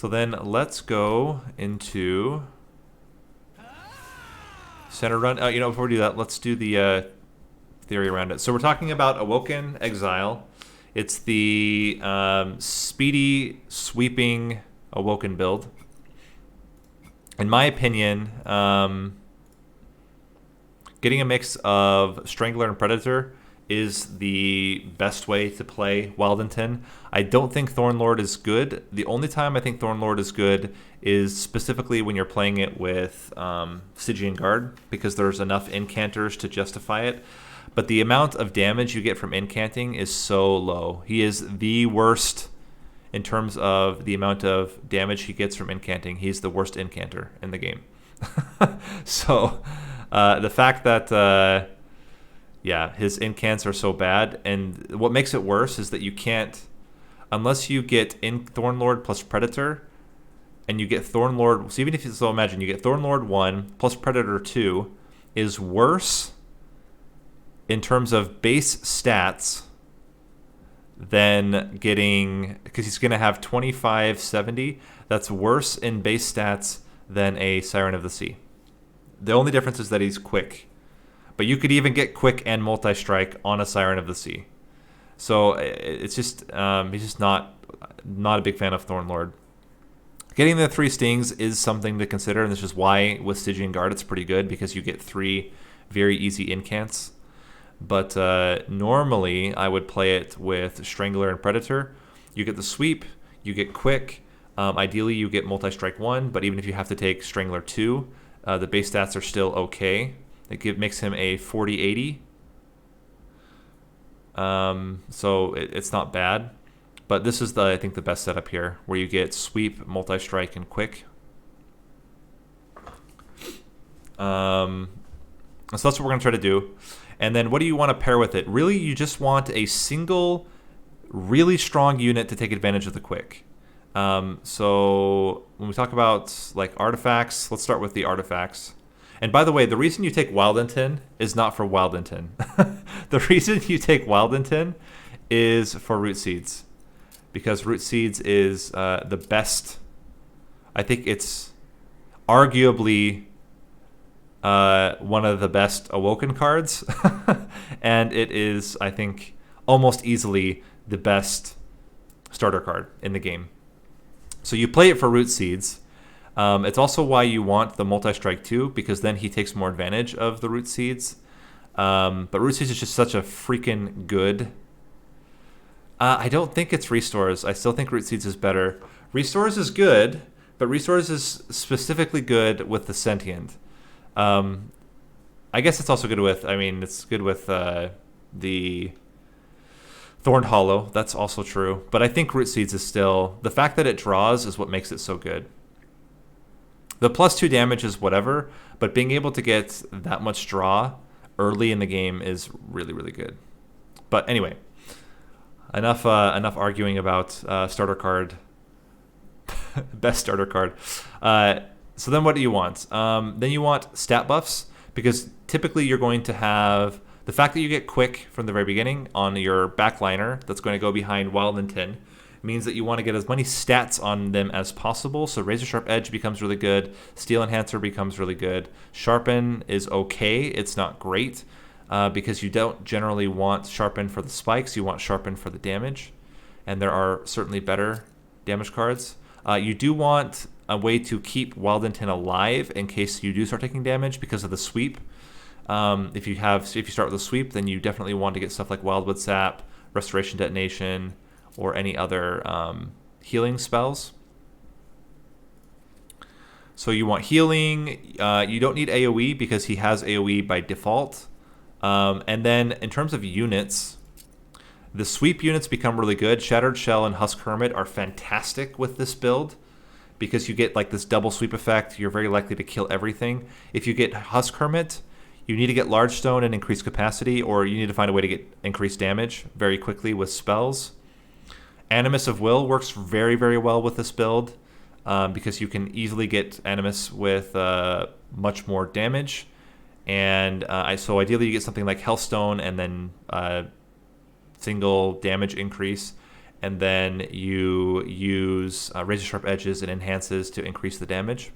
So then let's go into center run. Before we do that, let's do the theory around it. So we're talking about Awoken Exile. It's the speedy, sweeping Awoken build. In my opinion, getting a mix of Strangler and Predator is the best way to play Wyldenten. I don't think Thornlord is good. The only time I think Thornlord is good is specifically when you're playing it with Stygian Guard, because there's enough incanters to justify it. But the amount of damage you get from incanting is so low. He is the worst in terms of the amount of damage he gets from incanting. He's the worst incanter in the game. So the fact that his incants are so bad, and what makes it worse is that you can't, unless you get in Thornlord plus Predator, and you get Thornlord. So even if imagine you get Thornlord 1 plus Predator 2 is worse in terms of base stats than getting, because he's going to have 2570. That's worse in base stats than a Siren of the Sea. The only difference is that he's quick. But you could even get quick and multi-strike on a Siren of the Sea. So it's just, he's just not a big fan of Thornlord. Getting the 3 stings is something to consider, and this is why with Stygian Guard it's pretty good, because you get 3 very easy incants. But normally I would play it with Strangler and Predator. You get the sweep, you get quick. Ideally you get multi-strike 1, but even if you have to take Strangler 2, the base stats are still okay. It makes him a 40-80. So it's not bad. But this is, I think, the best setup here, where you get sweep, multi-strike, and quick. So that's what we're going to try to do. And then what do you want to pair with it? Really, you just want a single, really strong unit to take advantage of the quick. So when we talk about like artifacts, let's start with the artifacts. And by the way, the reason you take Wyldenten is not for Wyldenten. The reason you take Wyldenten is for Root Seeds. Because Root Seeds is the best. I think it's arguably one of the best Awoken cards. And it is, I think, almost easily the best starter card in the game. So you play it for Root Seeds. It's also why you want the multi-strike too, because then he takes more advantage of the Root Seeds. But Root Seeds is just such a freaking good. I don't think it's Restores. I still think Root Seeds is better. Restores is good, but Restores is specifically good with the Sentient. I guess it's also good with, it's good with the Thorned Hollow. That's also true. But I think Root Seeds is still, the fact that it draws is what makes it so good. The +2 damage is whatever, but being able to get that much draw early in the game is really, really good. But anyway, enough arguing about starter card, best starter card. So then what do you want? Then you want stat buffs, because typically you're going to have the fact that you get quick from the very beginning on your backliner that's going to go behind Wyldenten means that you want to get as many stats on them as possible. So Razor Sharp Edge becomes really good. Steel Enhancer becomes really good. Sharpen is okay. It's not great because you don't generally want Sharpen for the spikes. You want Sharpen for the damage. And there are certainly better damage cards. You do want a way to keep Wyldenten alive in case you do start taking damage because of the sweep. If you start with a sweep, then you definitely want to get stuff like Wildwood Sap, Restoration Detonation, or any other healing spells. So you want healing. You don't need AoE because he has AoE by default. And then in terms of units, the sweep units become really good. Shattered Shell and Husk Hermit are fantastic with this build because you get like this double sweep effect. You're very likely to kill everything. If you get Husk Hermit, you need to get Large Stone and increase capacity, or you need to find a way to get increased damage very quickly with spells. Animus of Will works very, very well with this build because you can easily get Animus with much more damage. And so ideally you get something like Hellstone and then single damage increase. and then you use razor sharp edges and enhances to increase the damage.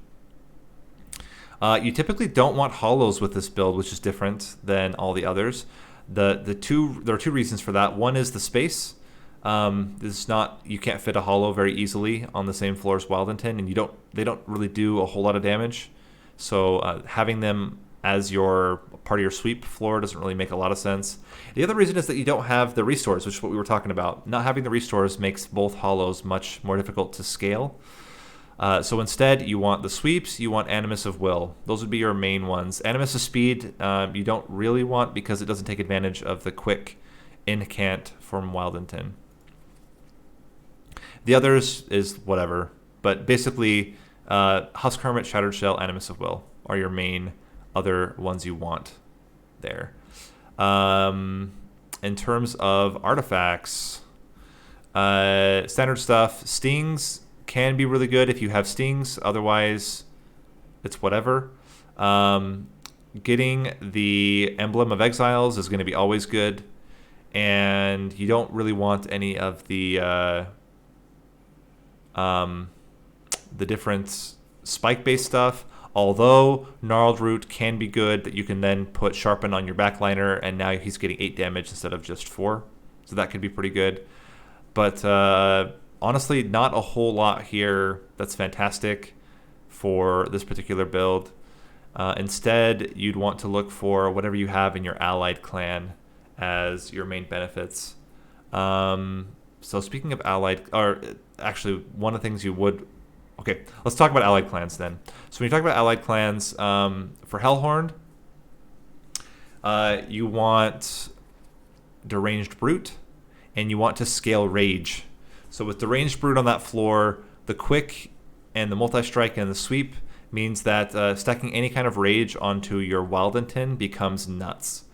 You typically don't want hollows with this build, which is different than all the others. There are two reasons for that. One is the space. You can't fit a hollow very easily on the same floor as Wyldenten, and they don't really do a whole lot of damage. So having them as your part of your sweep floor doesn't really make a lot of sense. The other reason is that you don't have the restores, which is what we were talking about. Not having the restores makes both hollows much more difficult to scale. So instead, you want the sweeps, you want Animus of Will. Those would be your main ones. Animus of Speed, you don't really want because it doesn't take advantage of the quick incant from Wyldenten. The others is whatever. But basically, Husk Hermit, Shattered Shell, Animus of Will are your main other ones you want there. In terms of artifacts, standard stuff, Stings can be really good if you have Stings. Otherwise, it's whatever. Getting the Emblem of Exiles is going to be always good. And you don't really want any of the different spike-based stuff. Although Gnarled Root can be good, that you can then put Sharpen on your backliner, and now he's getting 8 damage instead of just 4. So that could be pretty good. But honestly, not a whole lot here that's fantastic for this particular build. Instead, you'd want to look for whatever you have in your allied clan as your main benefits. So speaking of allied, or actually one of the things you would... Okay, let's talk about allied clans then. So when you talk about allied clans, for Hellhorn, you want Deranged Brute, and you want to scale Rage. So with Deranged Brute on that floor, the quick and the multi-strike and the sweep means that stacking any kind of Rage onto your Wyldenten becomes nuts.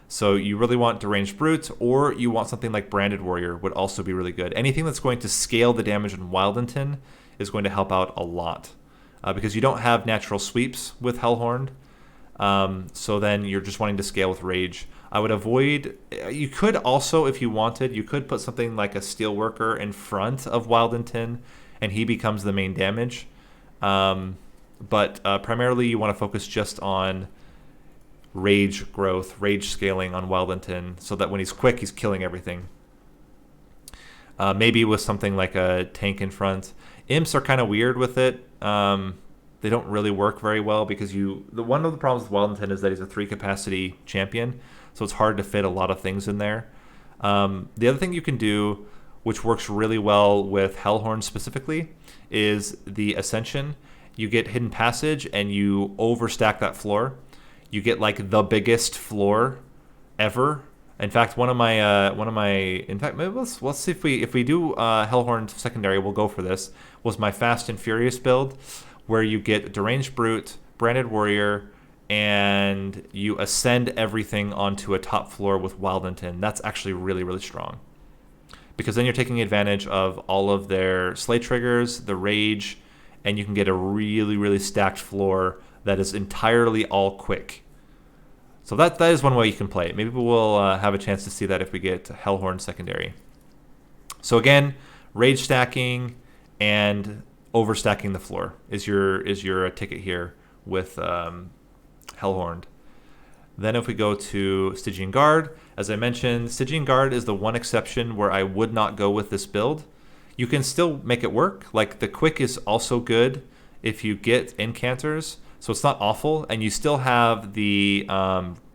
So you really want Deranged Brute, or you want something like Branded Warrior would also be really good. Anything that's going to scale the damage in Wyldenten is going to help out a lot. Because you don't have natural sweeps with Hellhorn. So then you're just wanting to scale with Rage. I would avoid... You could also, if you wanted, you could put something like a Steelworker in front of Wyldenten, and he becomes the main damage. But primarily you want to focus just on Rage growth, Rage scaling on Wyldenten, so that when he's quick, he's killing everything. Maybe with something like a tank in front. Imps are kind of weird with it. They don't really work very well because one of the problems with Wyldenten is that he's a 3 capacity champion, so it's hard to fit a lot of things in there. The other thing you can do, which works really well with Hellhorn specifically, is the Ascension. You get Hidden Passage and you overstack that floor. You get like the biggest floor ever. In fact, maybe let's see if we do Hellhorn secondary, we'll go for this. Was my Fast and Furious build, where you get Deranged Brute, Branded Warrior, and you ascend everything onto a top floor with Wyldenten. That's actually really, really strong. Because then you're taking advantage of all of their Slay triggers, the Rage, and you can get a really, really stacked floor that is entirely all quick. So that is one way you can play it. Maybe we'll have a chance to see that if we get Hellhorn secondary. So again, Rage stacking and overstacking the floor is your ticket here with Hellhorn. Then if we go to Stygian Guard, as I mentioned, Stygian Guard is the one exception where I would not go with this build. You can still make it work. Like the quick is also good if you get incanters. So it's not awful, and you still have the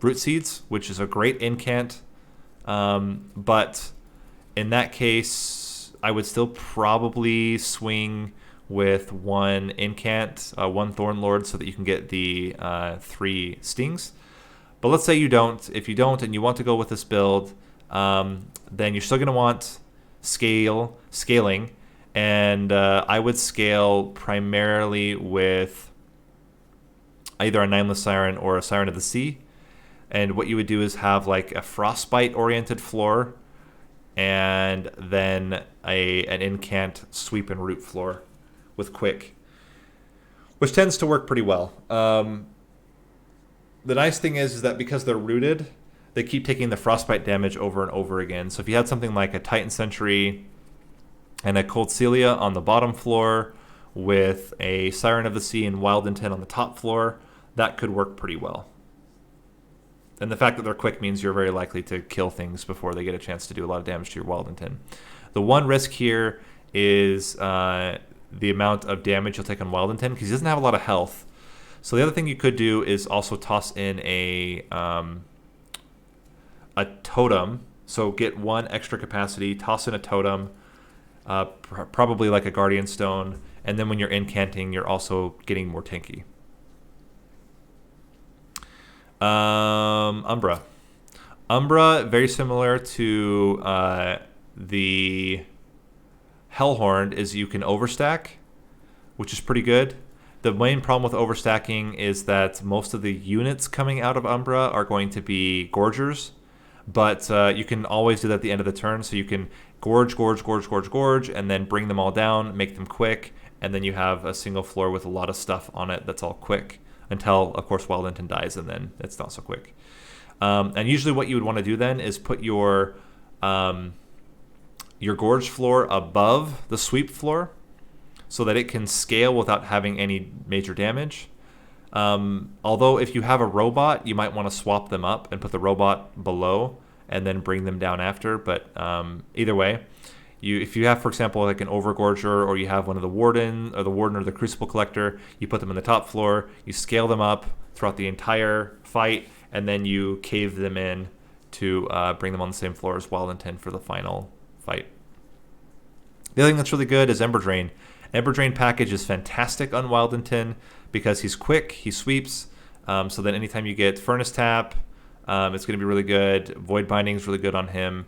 Root Seeds, which is a great incant. But in that case, I would still probably swing with one incant, one Thorn Lord, so that you can get the 3 stings. But let's say you don't. If you don't and you want to go with this build, then you're still going to want scaling. And I would scale primarily with either a Nameless Siren or a Siren of the Sea. And what you would do is have like a Frostbite-oriented floor and then an incant sweep and root floor with quick, which tends to work pretty well. The nice thing is that because they're rooted, they keep taking the Frostbite damage over and over again. So if you had something like a Titan Sentry and a Cold Celia on the bottom floor with a Siren of the Sea and Wyldenten on the top floor, that could work pretty well. And the fact that they're quick means you're very likely to kill things before they get a chance to do a lot of damage to your Wyldenten. The one risk here is the amount of damage you'll take on Wyldenten, because he doesn't have a lot of health. So the other thing you could do is also toss in a totem. So get 1 extra capacity, toss in a totem, probably like a Guardian Stone, and then when you're incanting, you're also getting more tanky. Umbra. Umbra, very similar to the Hellhorn, is you can overstack, which is pretty good. The main problem with overstacking is that most of the units coming out of Umbra are going to be Gorgers, but you can always do that at the end of the turn, so you can gorge, and then bring them all down, make them quick, and then you have a single floor with a lot of stuff on it that's all quick, until, of course, Wyldenten dies, and then it's not so quick. And usually what you would want to do then is put your gorge floor above the sweep floor so that it can scale without having any major damage. Although if you have a robot, you might want to swap them up and put the robot below and then bring them down after. But either way, if you have, for example, like an Overgorger, or you have one of the Warden or the Crucible Collector, you put them on the top floor, you scale them up throughout the entire fight, and then you cave them in to bring them on the same floor as Wyldenten for the final fight. The other thing that's really good is Ember Drain. Ember Drain package is fantastic on Wyldenten because he's quick, he sweeps, so then anytime you get Furnace Tap, it's going to be really good. Void Binding is really good on him.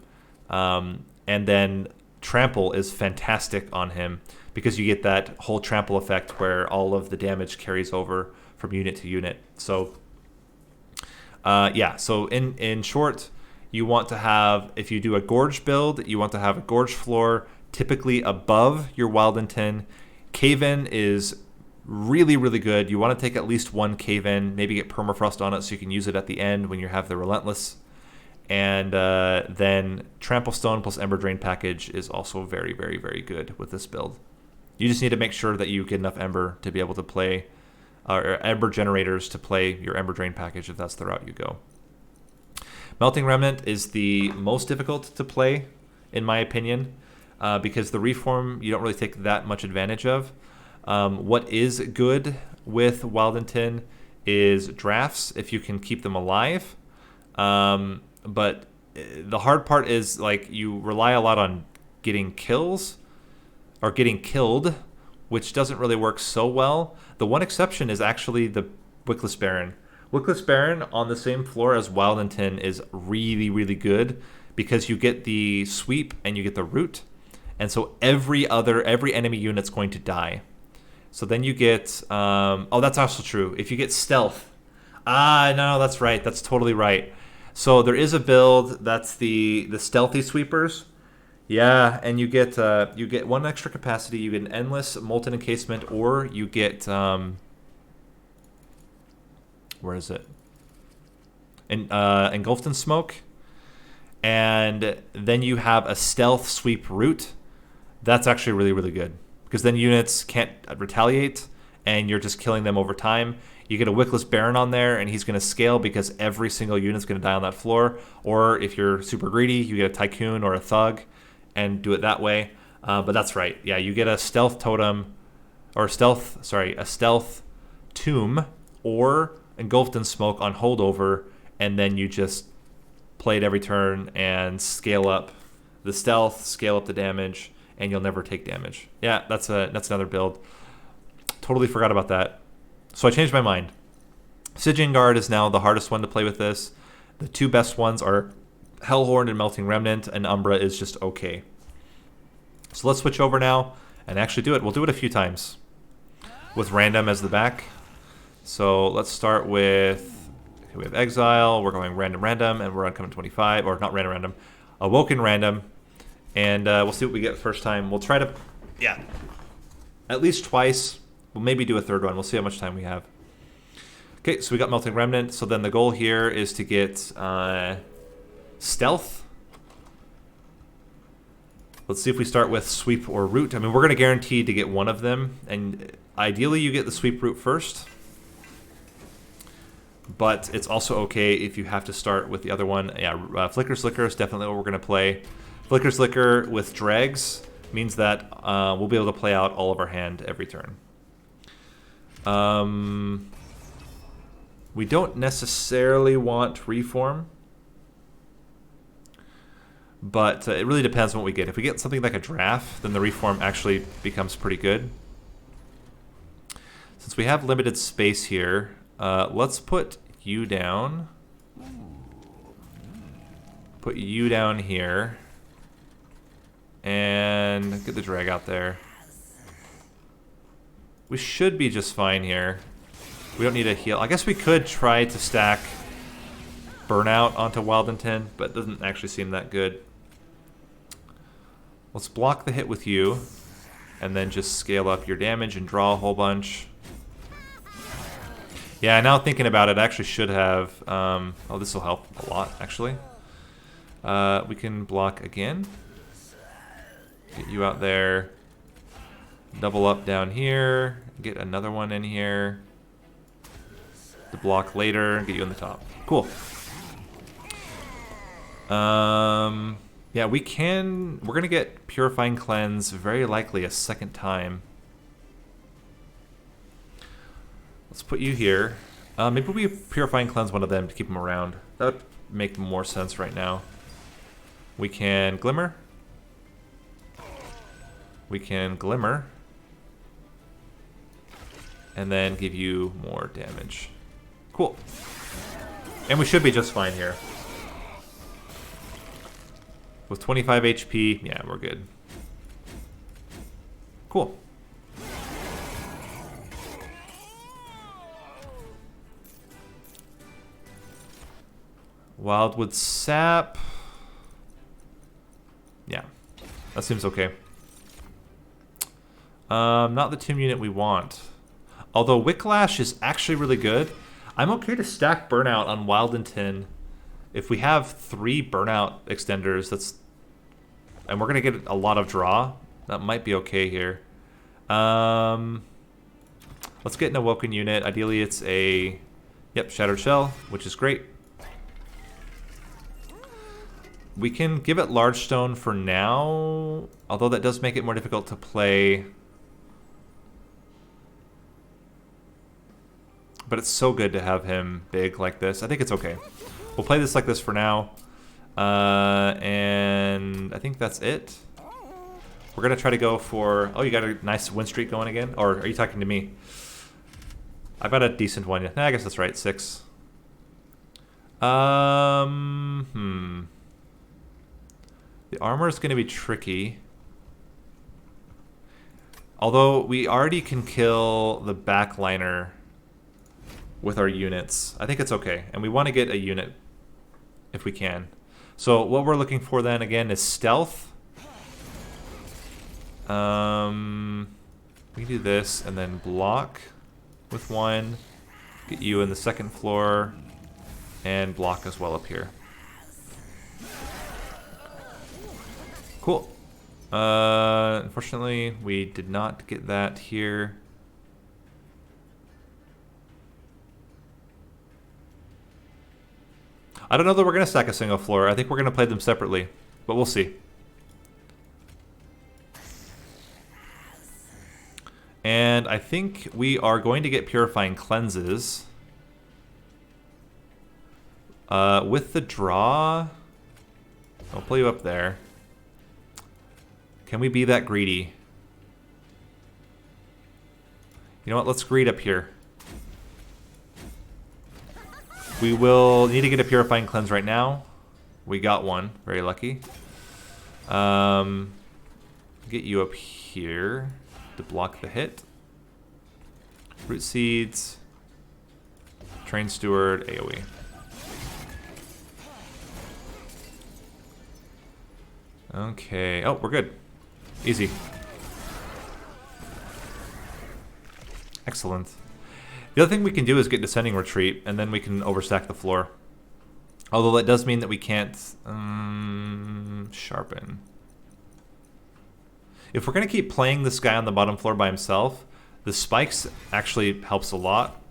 And then Trample is fantastic on him because you get that whole trample effect where all of the damage carries over from unit to unit. So so in short, you want to have, if you do a Gorge build, you want to have a Gorge floor typically above your Wyldenten. Cave-In is really, really good. You want to take at least 1 Cave-In, maybe get Permafrost on it so you can use it at the end when you have the Relentless. And then Trample Stone plus Ember Drain package is also very, very, very good with this build. You just need to make sure that you get enough Ember to be able to play, or Ember generators to play your Ember Drain package if that's the route you go. Melting Remnant is the most difficult to play, in my opinion, because the Reform you don't really take that much advantage of. What is good with Wyldenten is drafts, if you can keep them alive. But the hard part is, like, you rely a lot on getting kills or getting killed, which doesn't really work so well. The one exception is actually the Wickless Baron. Wickless Baron on the same floor as Wyldenten is really, really good because you get the sweep and you get the root. And so every enemy unit's going to die. So then you get, that's also true. If you get stealth, no, that's right. That's totally right. So there is a build that's the stealthy sweepers. Yeah, and you get 1 extra capacity. You get an endless molten encasement, or you get where is it? Engulfed in smoke, and then you have a stealth sweep root. That's actually really, really good because then units can't retaliate, and you're just killing them over time. You get a Wickless Baron on there, and he's going to scale because every single unit's going to die on that floor. Or if you're super greedy, you get a Tycoon or a Thug and do it that way. But that's right. Yeah, you get a stealth totem, or a stealth tomb, or Engulfed in Smoke on holdover, and then you just play it every turn and scale up the stealth, scale up the damage, and you'll never take damage. Yeah, that's another build. Totally forgot about that. So I changed my mind. Stygian Guard is now the hardest one to play with this. The 2 best ones are Hellhorn and Melting Remnant, and Umbra is just okay. So let's switch over now and actually do it. We'll do it a few times with random as the back. So let's start with, we have Exile, we're going random, and we're on Common 25, or not random, Awoken random, and we'll see what we get first time. We'll try to, at least twice. We'll maybe do a third one. We'll see how much time we have. Okay, so we got Melting Remnant. So then the goal here is to get Stealth. Let's see if we start with sweep or root. I mean, we're going to guarantee to get one of them, and ideally you get the sweep root first. But it's also okay if you have to start with the other one. Yeah, Flicker Slicker is definitely what we're going to play. Flicker Slicker with dregs means that we'll be able to play out all of our hand every turn. We don't necessarily want Reform, but it really depends on what we get. If we get something like a Draft, then the Reform actually becomes pretty good. Since we have limited space here, let's put you down. Put you down here. And get the drag out there. We should be just fine here. We don't need a heal. I guess we could try to stack Burnout onto Wyldenten, but it doesn't actually seem that good. Let's block the hit with you, and then just scale up your damage and draw a whole bunch. Yeah, now thinking about it, I actually should have... oh, this will help a lot, actually. We can block again. Get you out there. Double up down here. Get another one in here. To block later. Get you on the top. Cool. Yeah, we can... We're going to get Purifying Cleanse very likely a second time. Let's put you here. Maybe we Purifying Cleanse one of them to keep them around. That would make more sense right now. We can Glimmer. We can Glimmer. And then give you more damage. Cool. And we should be just fine here. With 25 HP, yeah, we're good. Cool. Wildwood Sap. Yeah, that seems okay. Not the tomb unit we want. Although Wicklash is actually really good. I'm okay to stack Burnout on Wyldenten. If we have 3 Burnout extenders, and we're gonna get a lot of draw, that might be okay here. Let's get an Awoken unit. Ideally it's a Shattered Shell, which is great. We can give it Large Stone for now, although that does make it more difficult to play. But it's so good to have him big like this. I think it's okay. We'll play this like this for now. And I think that's it. We're going to try to go for... Oh, you got a nice win streak going again? Or are you talking to me? I've got a decent one. Nah, I guess that's right. 6. The armor is going to be tricky. Although we already can kill the backliner with our units. I think it's okay. And we want to get a unit if we can. So what we're looking for then again is stealth. We can do this and then block with 1. Get you in the second floor and block as well up here. Cool. Unfortunately, we did not get that here. I don't know that we're going to stack a single floor. I think we're going to play them separately, but we'll see. And I think we are going to get Purifying Cleanses. With the draw, I'll pull you up there. Can we be that greedy? You know what? Let's greed up here. We will need to get a Purifying Cleanse right now. We got one. Very lucky. Get you up here to block the hit. Root Seeds. Train Steward. AoE. Okay. Oh, we're good. Easy. Excellent. The other thing we can do is get Descending Retreat, and then we can overstack the floor. Although that does mean that we can't sharpen. If we're going to keep playing this guy on the bottom floor by himself, the spikes actually helps a lot.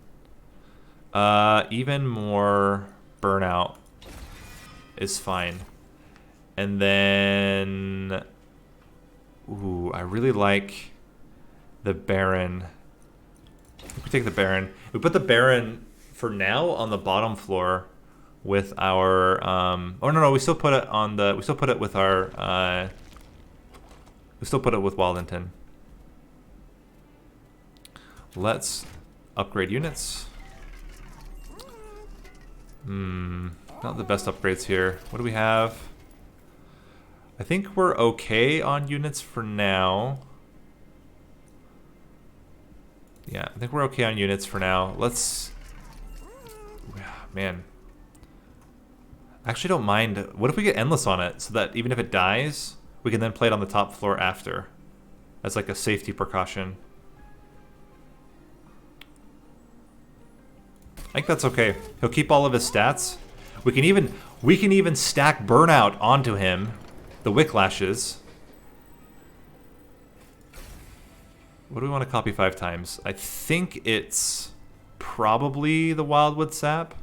Even more burnout is fine. And then... Ooh, I really like the Baron. If we take the Baron. We put the Baron, for now, on the bottom floor with our... oh, no, we still put it on the... We still put it with our... we still put it with Wyldenten. Let's upgrade units. Not the best upgrades here. What do we have? I think we're okay on units for now. Yeah, I think we're okay on units for now. Let's... Man. I actually don't mind. What if we get Endless on it, so that even if it dies, we can then play it on the top floor after, as like a safety precaution. I think that's okay. He'll keep all of his stats. We can even stack Burnout onto him, the Wicklashes. What do we want to copy 5 times? I think it's probably the Wildwood Sap.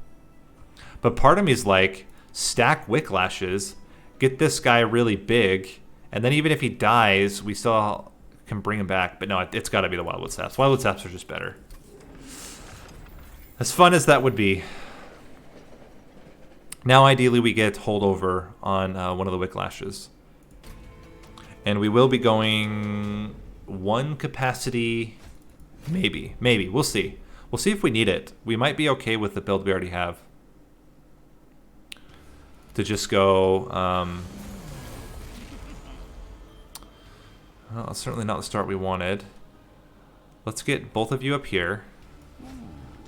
But part of me is like, stack Wicklashes, get this guy really big, and then even if he dies, we still can bring him back. But no, it's got to be the Wildwood Saps. Wildwood Saps are just better. As fun as that would be. Now, ideally, we get holdover on one of the Wicklashes. And we will be going 1 capacity, maybe. We'll see. We'll see if we need it. We might be okay with the build we already have. To just go... well, that's certainly not the start we wanted. Let's get both of you up here.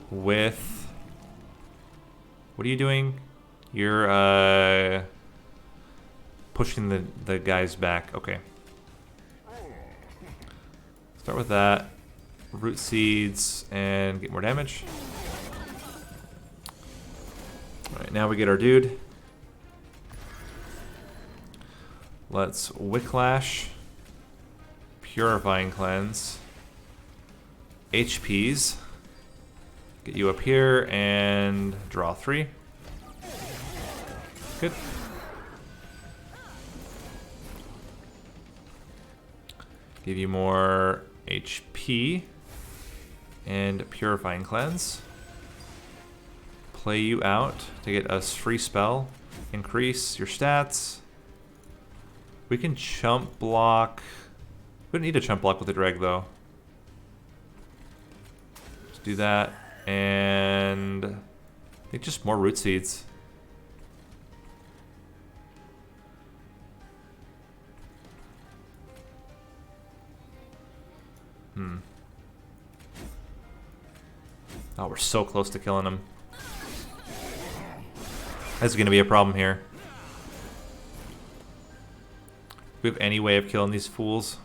With... What are you doing? You're pushing the guys back. Okay. Start with that. Root seeds and get more damage. Alright, now we get our dude. Let's Wicklash. Purifying Cleanse. HPs. Get you up here and draw 3. Good. Give you more HP and Purifying Cleanse. Play you out to get us free spell. Increase your stats. We can chump block. We don't need a chump block with the drag though. Let's do that. And I think just more root seeds. Oh, we're so close to killing him. That's gonna be a problem here. Do we have any way of killing these fools?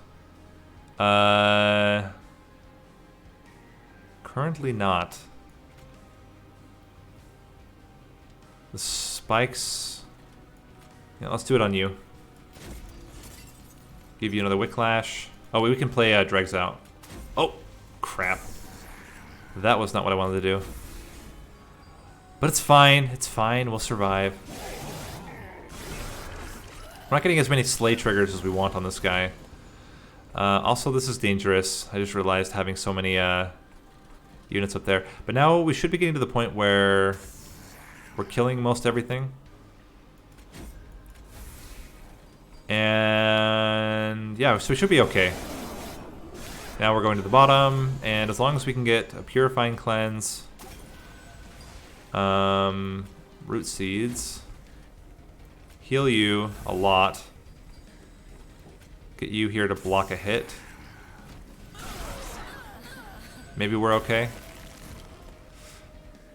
Currently not. The spikes... Yeah, let's do it on you. Give you another Wicklash. Oh, wait, we can play Dregs out. Oh, crap. That was not what I wanted to do. But it's fine. It's fine. We'll survive. We're not getting as many Slay triggers as we want on this guy. Also, this is dangerous. I just realized having so many units up there. But now we should be getting to the point where we're killing most everything. And yeah, so we should be okay. Now we're going to the bottom, and as long as we can get a Purifying Cleanse, Root Seeds, heal you a lot, get you here to block a hit. Maybe we're okay.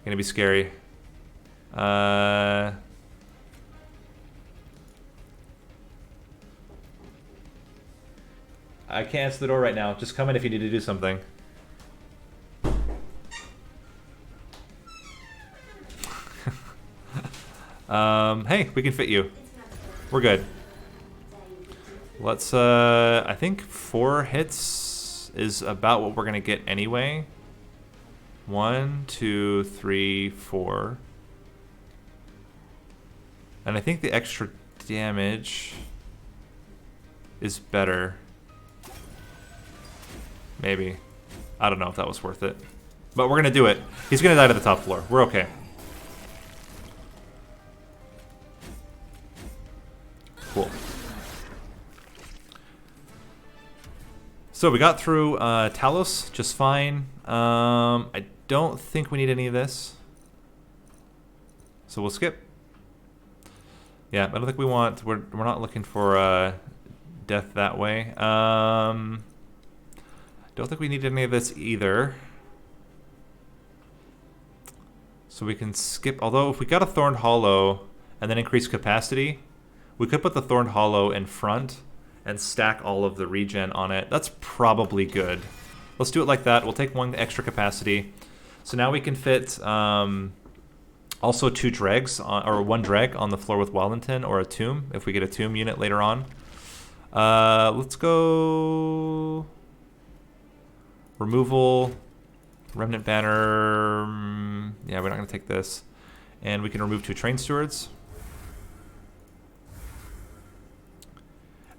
Gonna be scary. I can't answer the door right now. Just come in if you need to do something. Hey, we can fit you. We're good. Let's, I think 4 hits is about what we're going to get anyway. 1, 2, 3, 4. And I think the extra damage is better. Maybe. I don't know if that was worth it. But we're going to do it. He's going to die to the top floor. We're okay. Cool. So we got through Talos just fine. I don't think we need any of this. So we'll skip. Yeah, I don't think we want... We're not looking for death that way. Don't think we need any of this either. So we can skip... Although if we got a Thorned Hollow and then increase capacity, we could put the Thorned Hollow in front and stack all of the regen on it. That's probably good. Let's do it like that. We'll take 1 extra capacity. So now we can fit also 2 dregs, or 1 dreg on the floor with Wyldenten, or a tomb, if we get a tomb unit later on. Let's go... Removal, Remnant Banner, yeah, we're not going to take this. And we can remove 2 Train Stewards.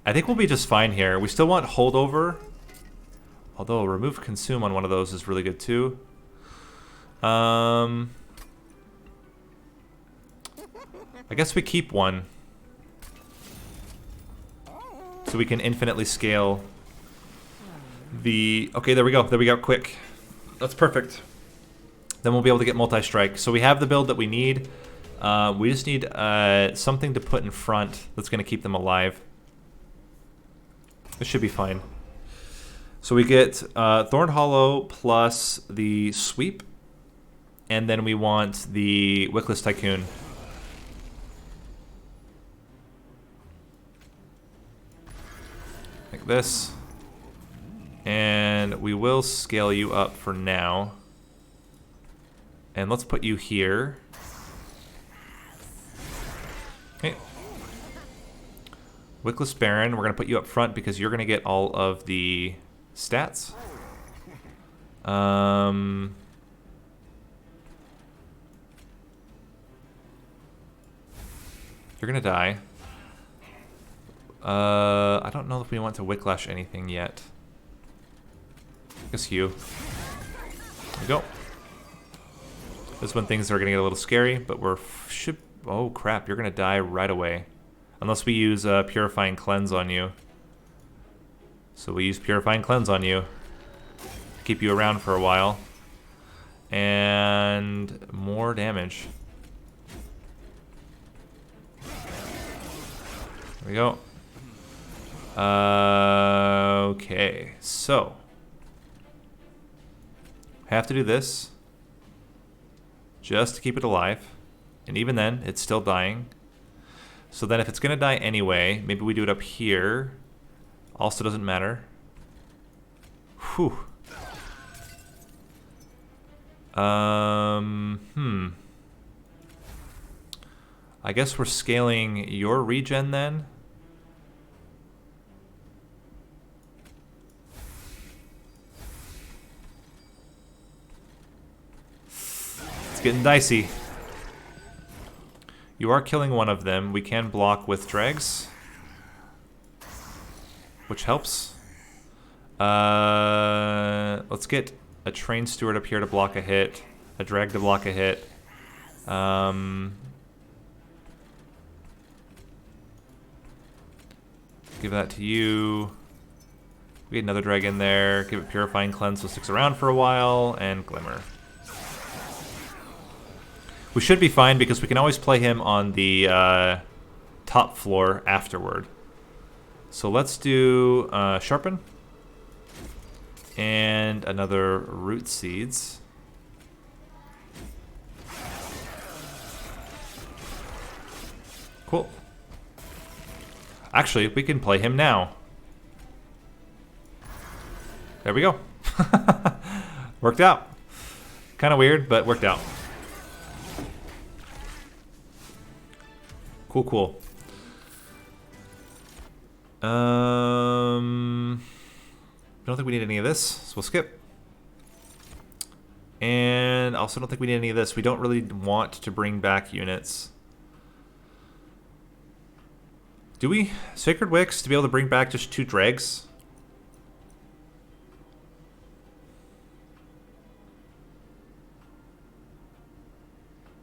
I think we'll be just fine here. We still want Holdover, although remove Consume on one of those is really good too. I guess we keep 1. So we can infinitely scale the... Okay, there we go. There we go, quick. That's perfect. Then we'll be able to get multi-strike. So we have the build that we need. We just need something to put in front that's going to keep them alive. This should be fine. So we get Thorned Hollow plus the Sweep. And then we want the Wickless Tycoon. Like this. And we will scale you up for now. And let's put you here. Okay. Wickless Baron, we're going to put you up front because you're going to get all of the stats. You're going to die. I don't know if we want to Wicklash anything yet. I guess you. There we go. This is when things are going to get a little scary, but should... Oh crap, you're going to die right away. Unless we use Purifying Cleanse on you. So we use Purifying Cleanse on you. Keep you around for a while. And more damage. There we go. Okay, so. Have to do this. Just to keep it alive. And even then, it's still dying. So then if it's going to die anyway, maybe we do it up here. Also doesn't matter. Whew. I guess we're scaling your regen then. It's getting dicey. You are killing one of them. We can block with dregs, which helps. Let's get a Train Steward up here to block a hit, a drag to block a hit. Give that to you. We get another drag in there. Give it Purifying Cleanse so it sticks around for a while, and Glimmer. We should be fine because we can always play him on the top floor afterward. So let's do Sharpen. And another Root Seeds. Cool. Actually, we can play him now. There we go. Worked out. Kind of weird, but worked out. Cool, cool. I don't think we need any of this, so we'll skip. And I also don't think we need any of this. We don't really want to bring back units. Do we? Sacred Wicks to be able to bring back just 2 dregs?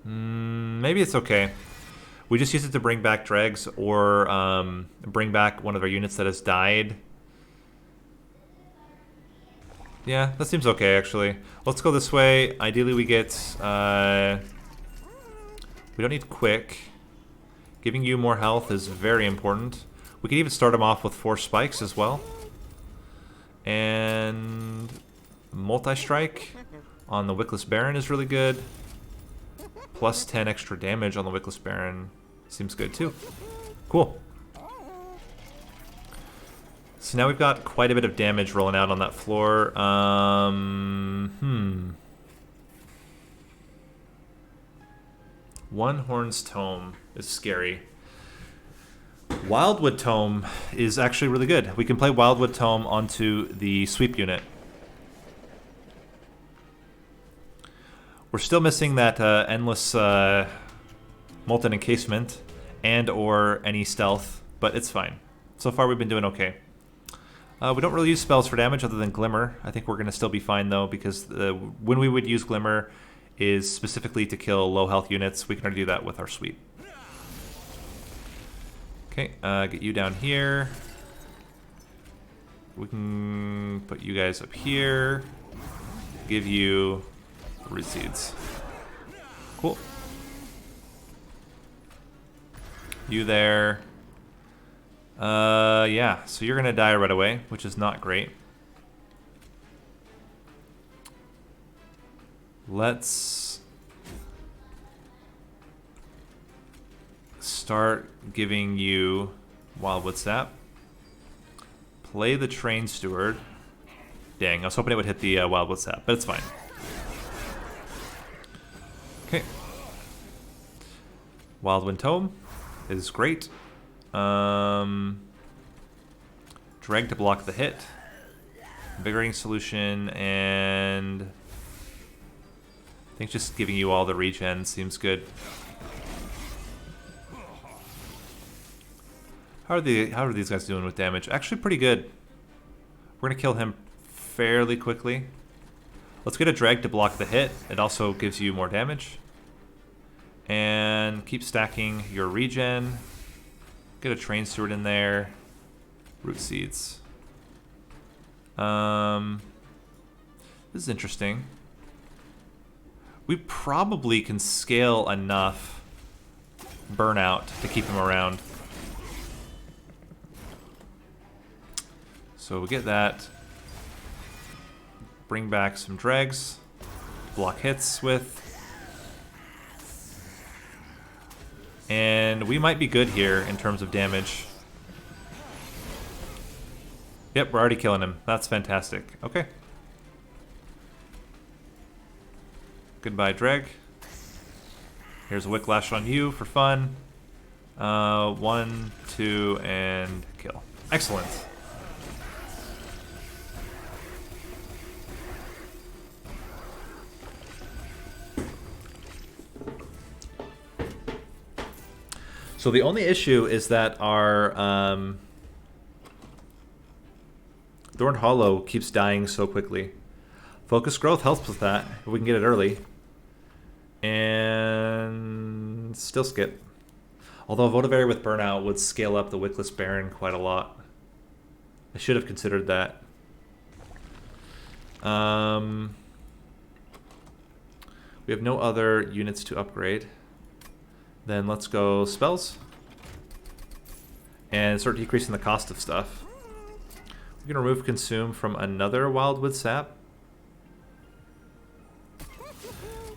Maybe it's okay. We just use it to bring back dregs or bring back one of our units that has died. Yeah, that seems okay, actually. Let's go this way. Ideally, we get... we don't need quick. Giving you more health is very important. We could even start him off with 4 spikes as well. And... multi-strike on the Wickless Baron is really good. Plus 10 extra damage on the Wickless Baron seems good too. Cool. So now we've got quite a bit of damage rolling out on that floor. One Horn's Tome is scary. Wildwood Tome is actually really good. We can play Wildwood Tome onto the sweep unit. We're still missing that endless molten encasement and or any stealth, but it's fine. So far we've been doing okay. We don't really use spells for damage other than Glimmer. I think we're going to still be fine though, because when we would use Glimmer is specifically to kill low health units. We can already do that with our sweep. Okay, get you down here. We can put you guys up here. Give you root seeds. Cool. You there. Yeah, so you're gonna die right away, which is not great. Let's start giving you Wildwood Sap. Play the Train Steward. Dang, I was hoping it would hit the Wildwood Sap, but it's fine. Okay. Wildwind Tome is great. Drag to block the hit. Invigorating Solution, and I think just giving you all the regen seems good. How are these guys doing with damage? Actually pretty good. We're gonna kill him fairly quickly. Let's get a drag to block the hit. It also gives you more damage. And keep stacking your regen. Get a Train Steward in there. Root Seeds. This is interesting. We probably can scale enough burnout to keep him around. So we get that. Bring back some dregs. Block hits with. And we might be good here in terms of damage. Yep, we're already killing him. That's fantastic. Okay. Goodbye, dreg. Here's a Wicklash on you for fun. 1, 2, and kill. Excellent. So the only issue is that our Thorned Hollow keeps dying so quickly. Focus Growth helps with that, if we can get it early. And still skip. Although Votivary with Burnout would scale up the Wickless Baron quite a lot. I should have considered that. We have no other units to upgrade. Then let's go spells. And start decreasing the cost of stuff. We can remove Consume from another Wildwood Sap.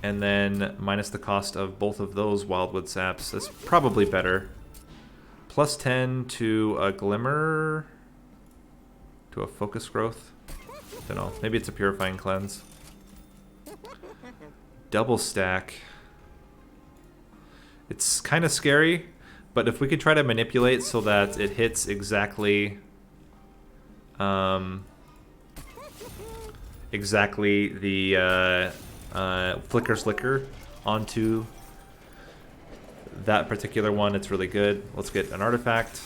And then minus the cost of both of those Wildwood Saps. That's probably better. Plus 10 to a Glimmer. To a Focus Growth. Don't know. Maybe it's a Purifying Cleanse. Double stack. It's kind of scary, But if we could try to manipulate so that it hits exactly exactly the flicker slicker onto that particular one, it's really good. Let's get an artifact.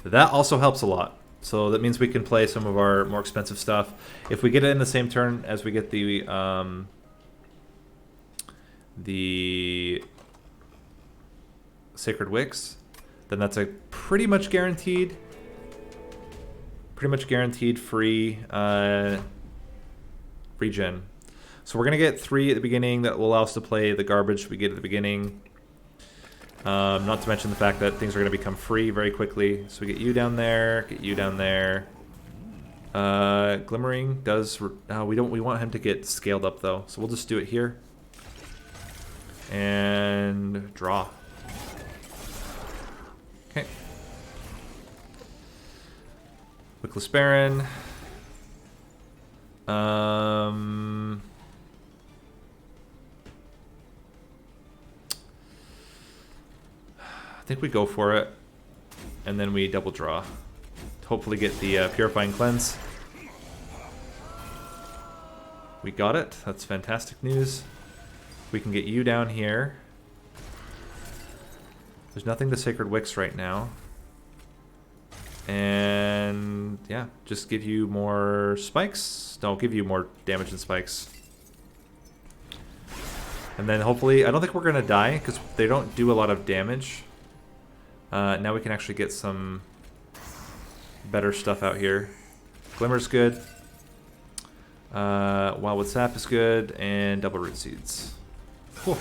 That also helps a lot. So that means we can play some of our more expensive stuff. If we get it in the same turn as we get the Sacred Wicks, then that's a pretty much guaranteed free regen. So we're gonna get 3 at the beginning that will allow us to play the garbage we get at the beginning. Not to mention the fact that things are gonna become free very quickly. So we get you down there, get you down there. Glimmering does. We want him to get scaled up though, so we'll just do it here. And draw. Okay. Wickless Baron. I think we go for it, and then we double draw. Hopefully get the Purifying Cleanse. We got it. That's fantastic news. We can get you down here. There's nothing to Sacred Wicks right now. And yeah, just give you more spikes. No, give you more damage than spikes. And then hopefully, I don't think we're gonna die because they don't do a lot of damage. Now we can actually get some better stuff out here. Glimmer's good. Wildwood Sap is good, and Double Root Seeds. Cool.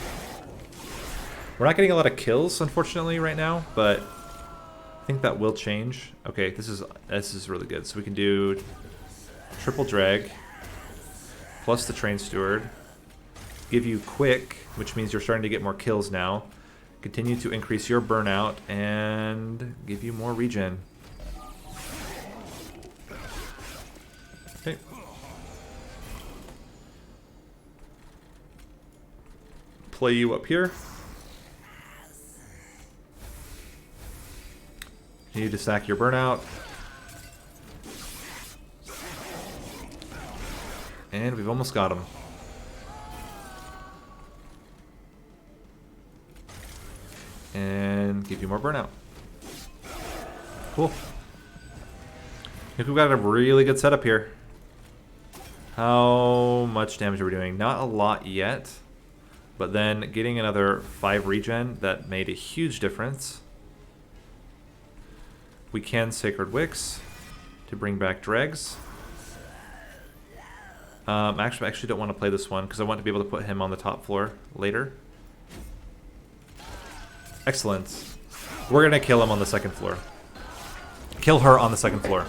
We're not getting a lot of kills, unfortunately, right now, but I think that will change. Okay, this is really good. So we can do triple drag plus the Train Steward. Give you quick, which means you're starting to get more kills now. Continue to increase your burnout and give you more regen. Okay. Play you up here. Continue to sack your burnout. And we've almost got him. And give you more burnout. Cool. I think we've got a really good setup here. How much damage are we doing? Not a lot yet. But then getting another 5 regen, that made a huge difference. We can Sacred Wicks to bring back dregs. I actually don't want to play this one because I want to be able to put him on the top floor later. Excellent. We're going to kill him on the second floor. Kill her on the second floor.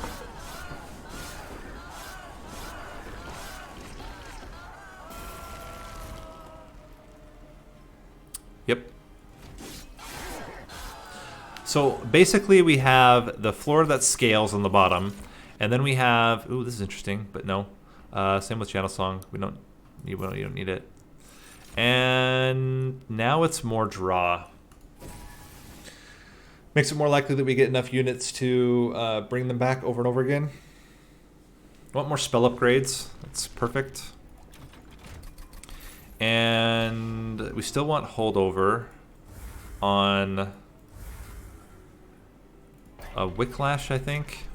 Yep. So basically we have the floor that scales on the bottom, and then we have, ooh, this is interesting, but no. Same with Channel Song. You don't need it. And now it's more draw. Makes it more likely that we get enough units to bring them back over and over again. Want more spell upgrades. That's perfect. And we still want holdover on a Wicklash, I think.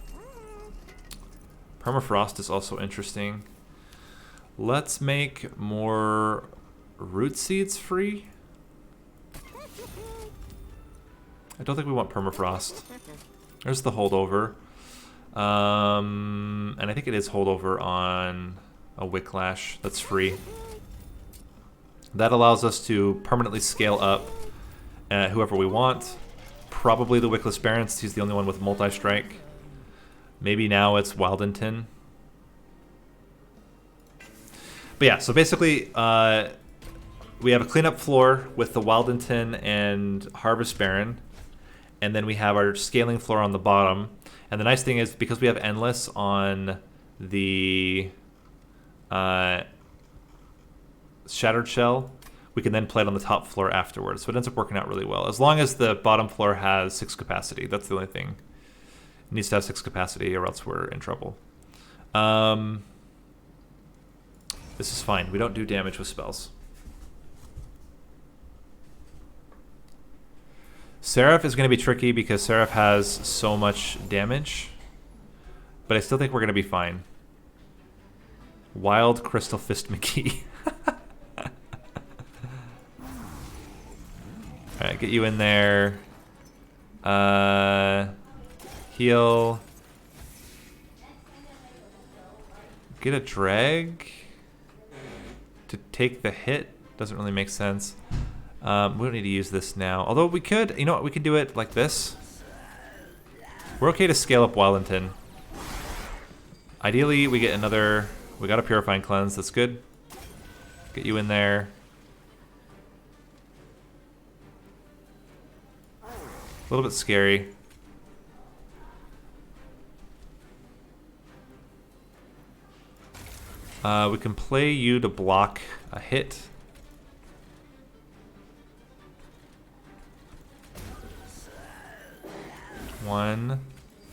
Permafrost is also interesting. Let's make more root seeds free. I don't think we want permafrost. There's the holdover. And I think it is holdover on a Wicklash. That's free. That allows us to permanently scale up whoever we want. Probably the Wickless Baron, since he's the only one with multi-strike. Maybe now it's Wyldenten. But yeah, so basically we have a cleanup floor with the Wyldenten and Harvest Baron. And then we have our scaling floor on the bottom. And the nice thing is, because we have Endless on the Shattered Shell, we can then play it on the top floor afterwards. So it ends up working out really well. As long as the bottom floor has 6 capacity. That's the only thing. It needs to have 6 capacity or else we're in trouble. This is fine. We don't do damage with spells. Seraph is going to be tricky because Seraph has so much damage. But I still think we're going to be fine. Wild Crystal Fist McGee. Alright, get you in there. Heal. Get a drag to take the hit. Doesn't really make sense. We don't need to use this now. Although we could, you know what, we could do it like this. We're okay to scale up Wyldenten. Ideally, we get another, we got a Purifying Cleanse, that's good. Get you in there. A little bit scary. We can play you to block a hit. One,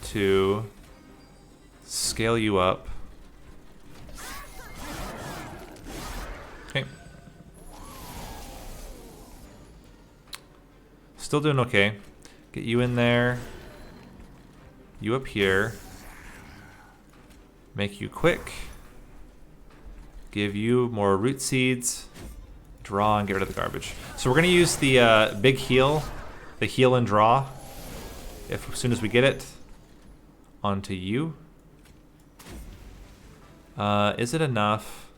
two, scale you up. Okay. Still doing okay. Get you in there. You up here. Make you quick. Give you more root seeds. Draw and get rid of the garbage. So we're going to use the big heal. The heal and draw. As soon as we get it. Onto you. Is it enough?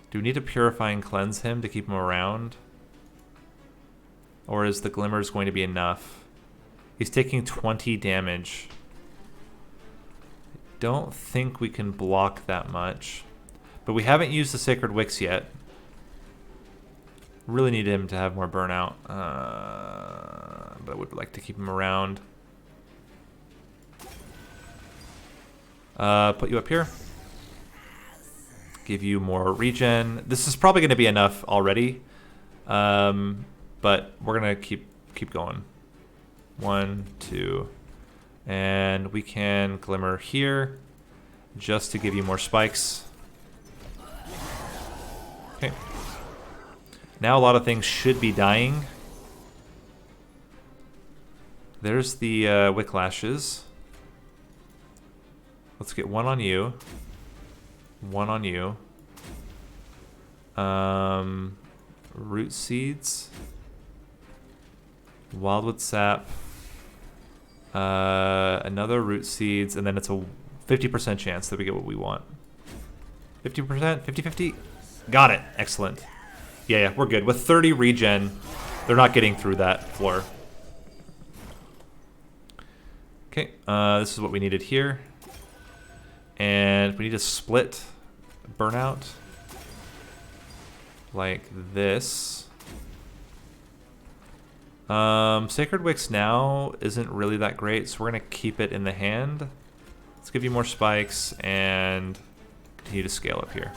Do we need to Purifying Cleanse him to keep him around? Or is the Glimmers going to be enough? He's taking 20 damage. Don't think we can block that much. But we haven't used the Sacred Wicks yet. Really need him to have more burnout. But I would like to keep him around. Put you up here. Give you more regen. This is probably going to be enough already. But we're going to keep going. 1, 2... And we can Glimmer here, just to give you more spikes. Okay. Now a lot of things should be dying. There's the Wicklashes. Let's get one on you. One on you. Root Seeds. Wildwood Sap. Another Root Seeds, and then it's a 50% chance that we get what we want. 50%? 50-50? Got it. Excellent. Yeah, we're good. With 30 regen, they're not getting through that floor. Okay, this is what we needed here. And we need to split burnout. Like this. Sacred Wicks now isn't really that great, so we're going to keep it in the hand. Let's give you more spikes and continue to scale up here.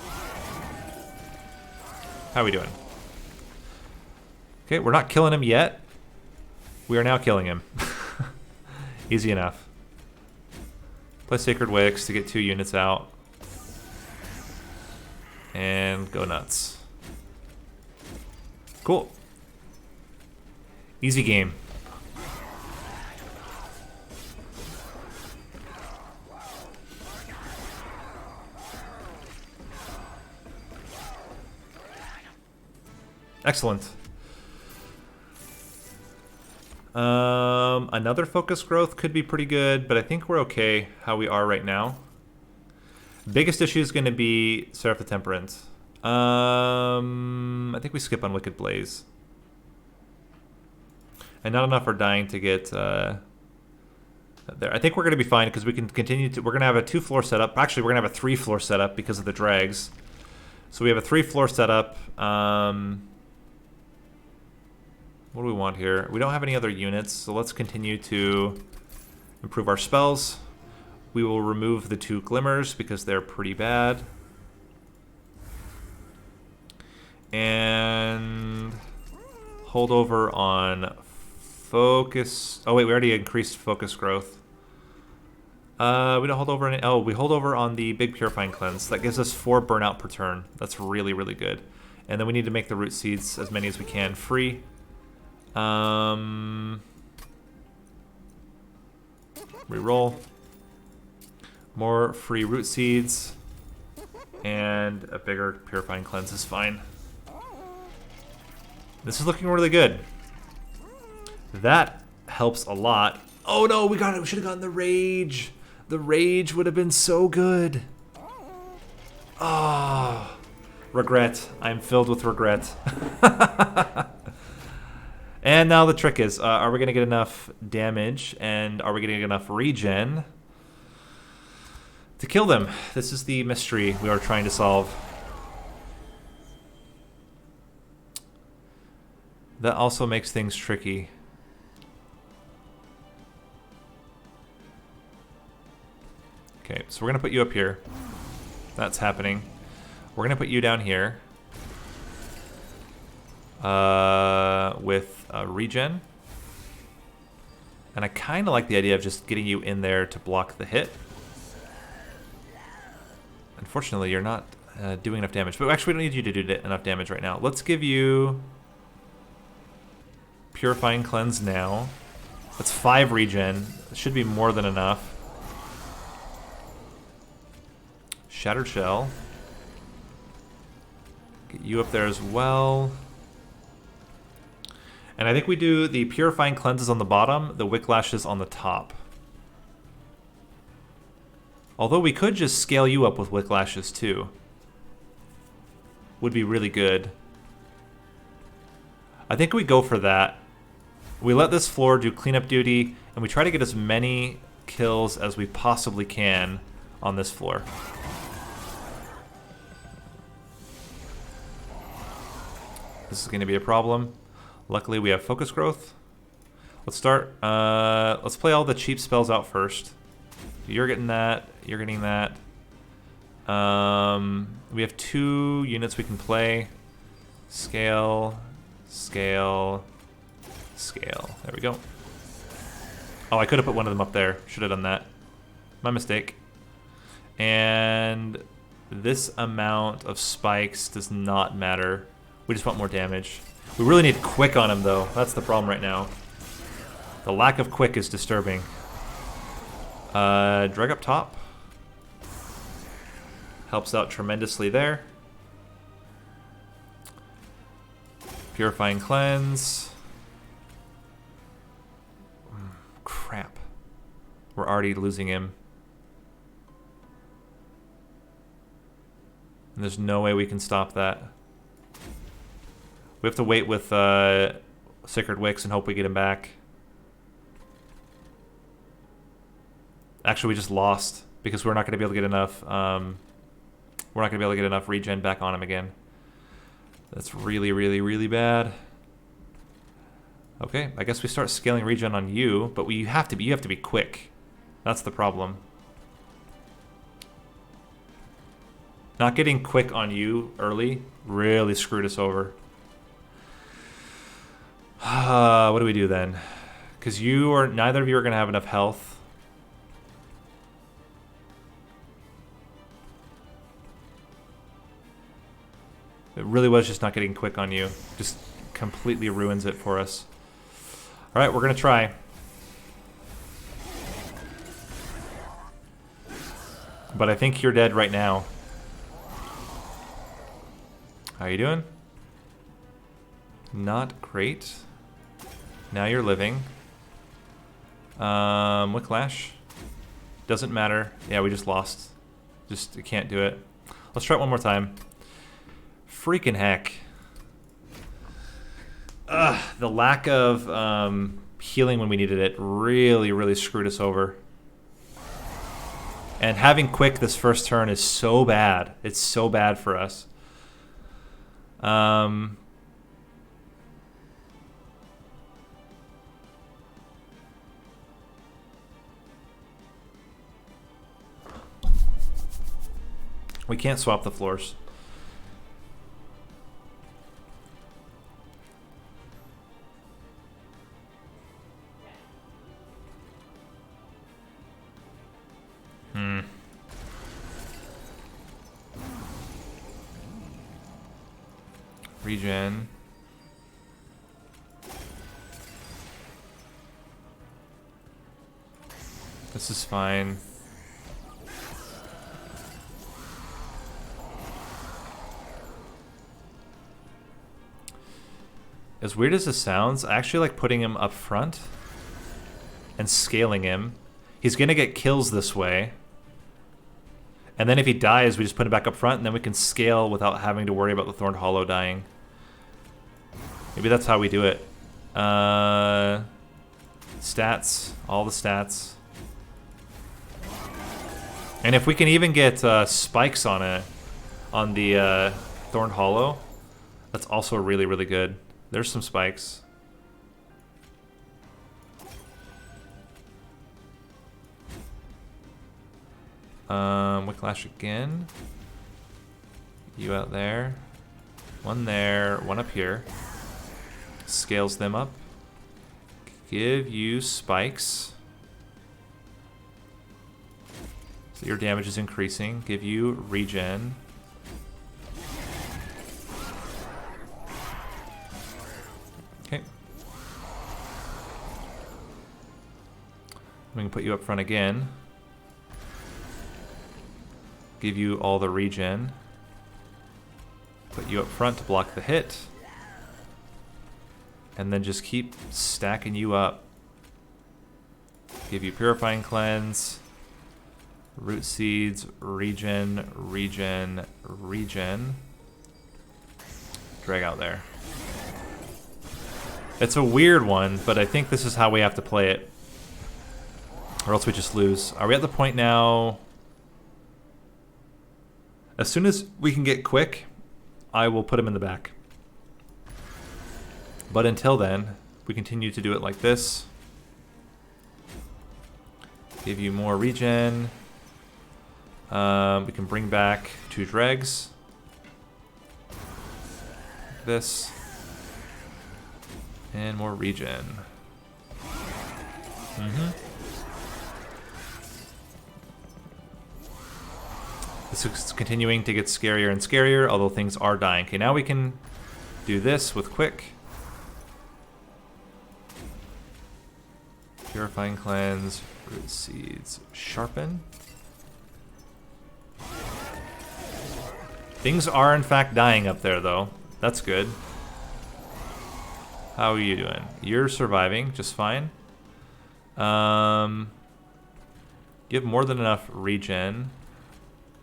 How are we doing? Okay, we're not killing him yet. We are now killing him. Easy enough. Play Sacred Wicks to get 2 units out. And go nuts. Cool. Easy game. Excellent. Another focus growth could be pretty good, but I think we're okay how we are right now. Biggest issue is going to be Seraph the Temperate. I think we skip on Wicked Blaze. And not enough are dying to get there. I think we're going to be fine because we can continue to... We're going to have a 2-floor setup. Actually, we're going to have a 3-floor setup because of the drags. So we have a 3-floor setup. What do we want here? We don't have any other units, so let's continue to improve our spells. We will remove the 2 Glimmers because they're pretty bad. And hold over on focus. Oh wait, we already increased focus growth. We don't hold over any. Oh, we hold over on the big purifying cleanse. That gives us 4 burnout per turn. That's really, really good. And then we need to make the root seeds, as many as we can, free. Reroll. More free root seeds. And a bigger purifying cleanse is fine. This is looking really good. That helps a lot. Oh no, we got it. We should have gotten the rage. The rage would have been so good. Ah, regret. I'm filled with regret. And now the trick is, are we going to get enough damage and are we going to get enough regen to kill them? This is the mystery we are trying to solve. That also makes things tricky. Okay, so we're going to put you up here. That's happening. We're going to put you down here. With regen. And I kind of like the idea of just getting you in there to block the hit. Unfortunately, you're not doing enough damage. But actually, we don't need you to do enough damage right now. Let's give you Purifying Cleanse now. That's 5 regen. It should be more than enough. Shattered Shell. Get you up there as well. And I think we do the Purifying Cleanses on the bottom, the Wicklashes on the top. Although we could just scale you up with Wicklashes too. Would be really good. I think we go for that. We let this floor do cleanup duty, and we try to get as many kills as we possibly can on this floor. This is going to be a problem. Luckily, we have focus growth. Let's start. Let's play all the cheap spells out first. You're getting that. You're getting that. We have 2 units we can play. Scale, scale, scale. There we go. Oh, I could have put one of them up there. Should have done that. My mistake. And this amount of spikes does not matter. We just want more damage. We really need quick on him, though. That's the problem right now. The lack of quick is disturbing. Drag up top. Helps out tremendously there. Purifying Cleanse. Crap. We're already losing him. And there's no way we can stop that. We have to wait with Sacred Wicks and hope we get him back. Actually, we just lost because we're not going to be able to get enough. We're not going to be able to get enough regen back on him again. That's really, really, really bad. Okay, I guess we start scaling regen on you, but you have to be quick. That's the problem. Not getting quick on you early really screwed us over. What do we do then? Because neither of you are going to have enough health. It really was just not getting quick on you. Just completely ruins it for us. Alright, we're going to try. But I think you're dead right now. How you doing? Not great. Now you're living. Wicklash. Doesn't matter. Yeah, we just lost. Just can't do it. Let's try it one more time. Freaking heck. The lack of healing when we needed it really, really screwed us over. And having quick this first turn is so bad. It's so bad for us. We can't swap the floors. Regen. This is fine. As weird as this sounds, I actually like putting him up front and scaling him. He's gonna get kills this way. And then if he dies, we just put him back up front, and then we can scale without having to worry about the Thorned Hollow dying. Maybe that's how we do it. Stats, all the stats. And if we can even get spikes on it, on the Thorned Hollow, that's also really, really good. There's some spikes. Wicklash again. You out there. One there, one up here. Scales them up. Give you spikes. So your damage is increasing. Give you regen. Okay. We can put you up front again. Give you all the regen. Put you up front to block the hit. And then just keep stacking you up. Give you Purifying Cleanse. Root Seeds, regen, regen, regen. Drag out there. It's a weird one, but I think this is how we have to play it. Or else we just lose. Are we at the point now? As soon as we can get quick, I will put him in the back. But until then, we continue to do it like this. Give you more regen. We can bring back 2 dregs. This. And more regen. This is continuing to get scarier and scarier, although things are dying. Okay, now we can do this with quick. Purifying Cleanse, Root Seeds, Sharpen. Things are in fact dying up there though. That's good. How are you doing? You're surviving just fine. You have more than enough regen.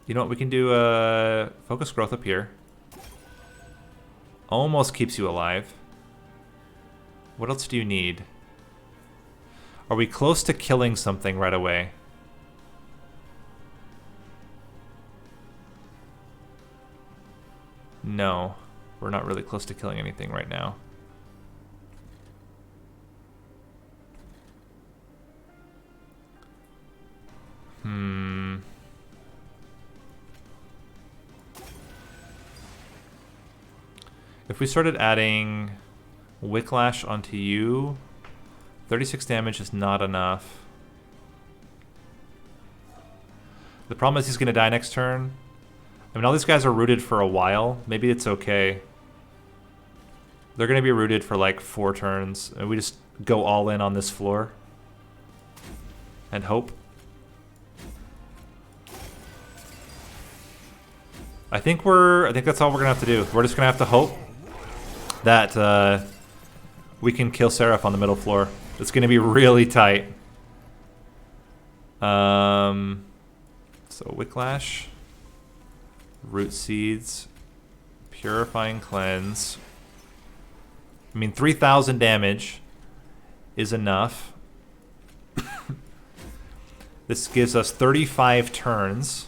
You know what, we can do focus growth up here. Almost keeps you alive. What else do you need? Are we close to killing something right away? No, we're not really close to killing anything right now. If we started adding Wicklash onto you, 36 damage is not enough. The problem is he's going to die next turn. I mean, all these guys are rooted for a while. Maybe it's okay. They're going to be rooted for like 4 turns. And we just go all in on this floor. And hope. I think that's all we're going to have to do. We're just going to have to hope that we can kill Seraph on the middle floor. It's going to be really tight. So Wicklash, Root Seeds, Purifying Cleanse. I mean, 3,000 damage is enough. This gives us 35 turns.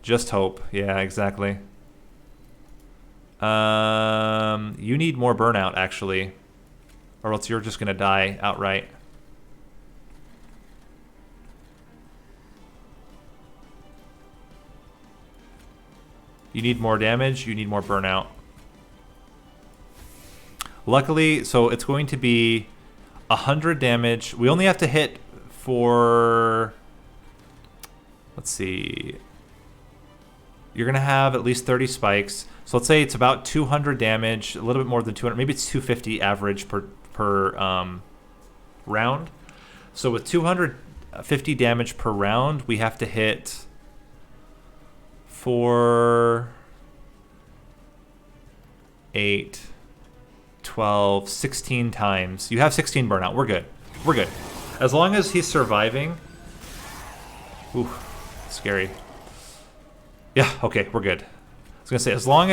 Just hope. Yeah, exactly. You need more burnout, actually. Or else you're just going to die outright. You need more damage. You need more burnout. Luckily, so it's going to be 100 damage. We only have to hit for... Let's see... you're going to have at least 30 spikes. So let's say it's about 200 damage, a little bit more than 200. Maybe it's 250 average per round. So with 250 damage per round, we have to hit for 8, 12, 16 times. You have 16 burnout. We're good. We're good. As long as he's surviving. Ooh, scary. Yeah, okay, we're good. I was gonna say as long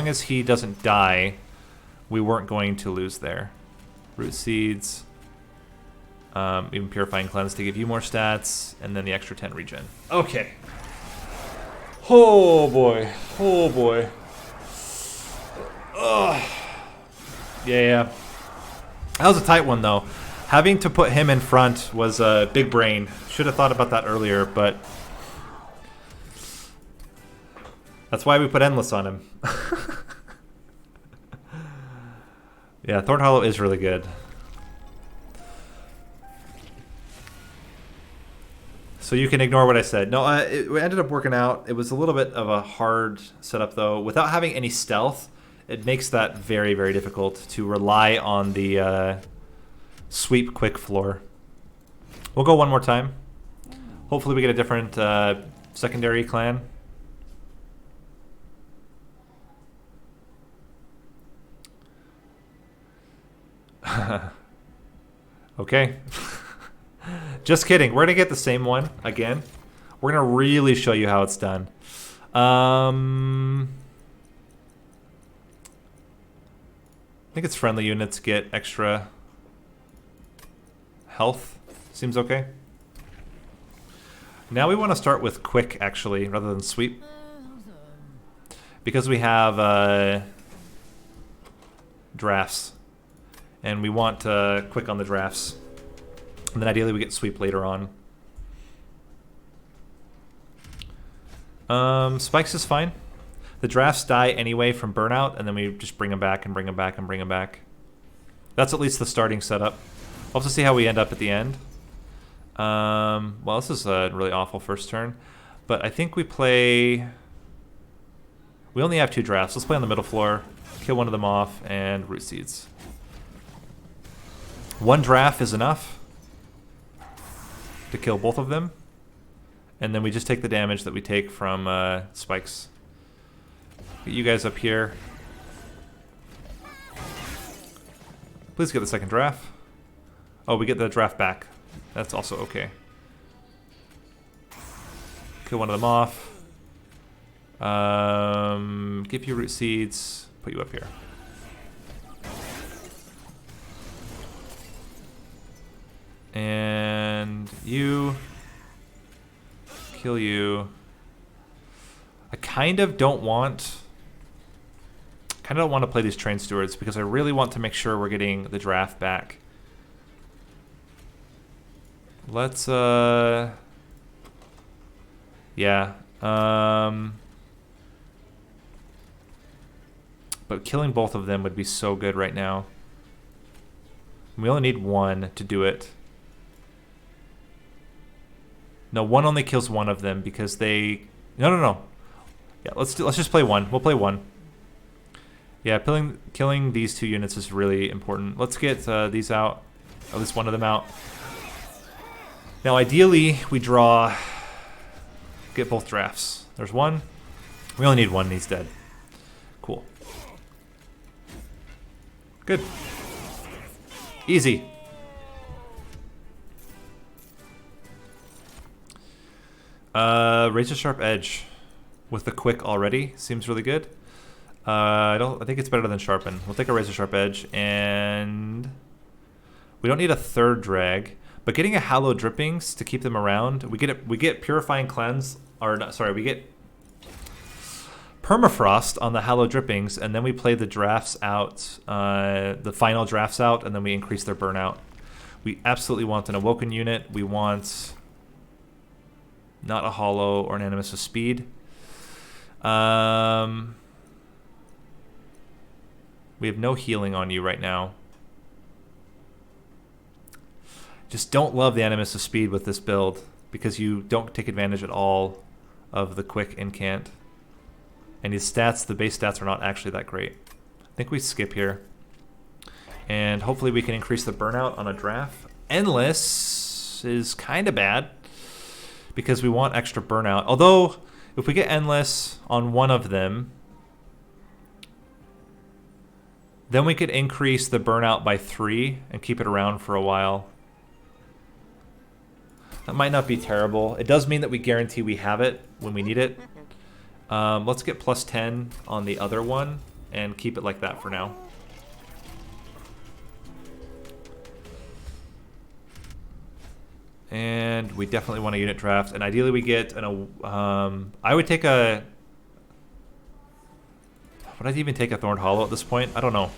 as he doesn't die, we weren't going to lose there. Root seeds, even purifying cleanse to give you more stats, and then the extra 10 regen. Okay. Oh boy. Oh boy. Ugh. Yeah. That was a tight one though. Having to put him in front was a big brain. Should have thought about that earlier, but that's why we put Endless on him. Yeah, Thorn Hollow is really good. So you can ignore what I said. No, it ended up working out. It was a little bit of a hard setup, though. Without having any stealth, it makes that very, very difficult to rely on the sweep quick floor. We'll go one more time. Hopefully we get a different secondary clan. Okay. Just kidding. We're going to get the same one again. We're going to really show you how it's done. I think it's friendly units get extra health. Seems okay. Now we want to start with quick, actually, rather than sweep. Because we have drafts. And we want quick on the drafts. And then ideally we get sweep later on. Spikes is fine. The drafts die anyway from burnout, and then we just bring them back and bring them back and bring them back. That's at least the starting setup. We'll have to see how we end up at the end. Well, this is a really awful first turn. But I think we play... We only have 2 drafts. Let's play on the middle floor, kill one of them off, and root seeds. 1 draft is enough to kill both of them. And then we just take the damage that we take from spikes. Get you guys up here. Please get the second draft. Oh, we get the draft back. That's also okay. Kill one of them off. Give you root seeds. Put you up here. And you. Kill you. I kind of don't want to play these train stewards because I really want to make sure we're getting the draft back. Let's yeah. But killing both of them would be so good right now. We only need 1 to do it. No, 1 only kills one of them because they... No. Yeah, let's just play 1. We'll play 1. Yeah, killing these 2 units is really important. Let's get these out. At least one of them out. Now, ideally, we draw... Get both drafts. There's 1. We only need 1 and he's dead. Cool. Good. Easy. Razor Sharp Edge with the quick already seems really good. I think it's better than Sharpen. We'll take a Razor Sharp Edge, and we don't need a 3rd drag, but getting a Hallowed Drippings to keep them around, we get Purifying Cleanse, or not, sorry, we get Permafrost on the Hallowed Drippings, and then we play the drafts out, the final drafts out, and then we increase their burnout. We absolutely want an Awoken unit. We want not a Hollow or an Animus of Speed. We have no healing on you right now. Just don't love the Animus of Speed with this build because you don't take advantage at all of the quick incant. And his stats, the base stats, are not actually that great. I think we skip here. And hopefully we can increase the burnout on a draft. Endless is kind of bad because we want extra burnout. Although, if we get Endless on one of them, then we could increase the burnout by 3 and keep it around for a while. That might not be terrible. It does mean that we guarantee we have it when we need it. Let's get plus 10 on the other one and keep it like that for now. And we definitely want a unit draft. And ideally we get an... I would take a... Would I even take a Thorned Hollow at this point? I don't know.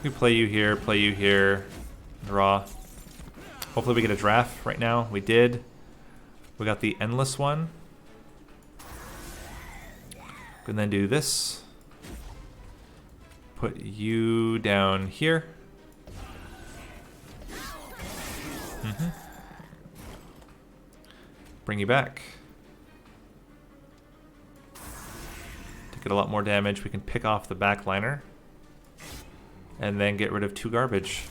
We play you here, draw. Hopefully we get a draft right now. We did. We got the Endless one. And then do this. Put you down here. Bring you back. To get a lot more damage, we can pick off the backliner. And then get rid of 2 garbage.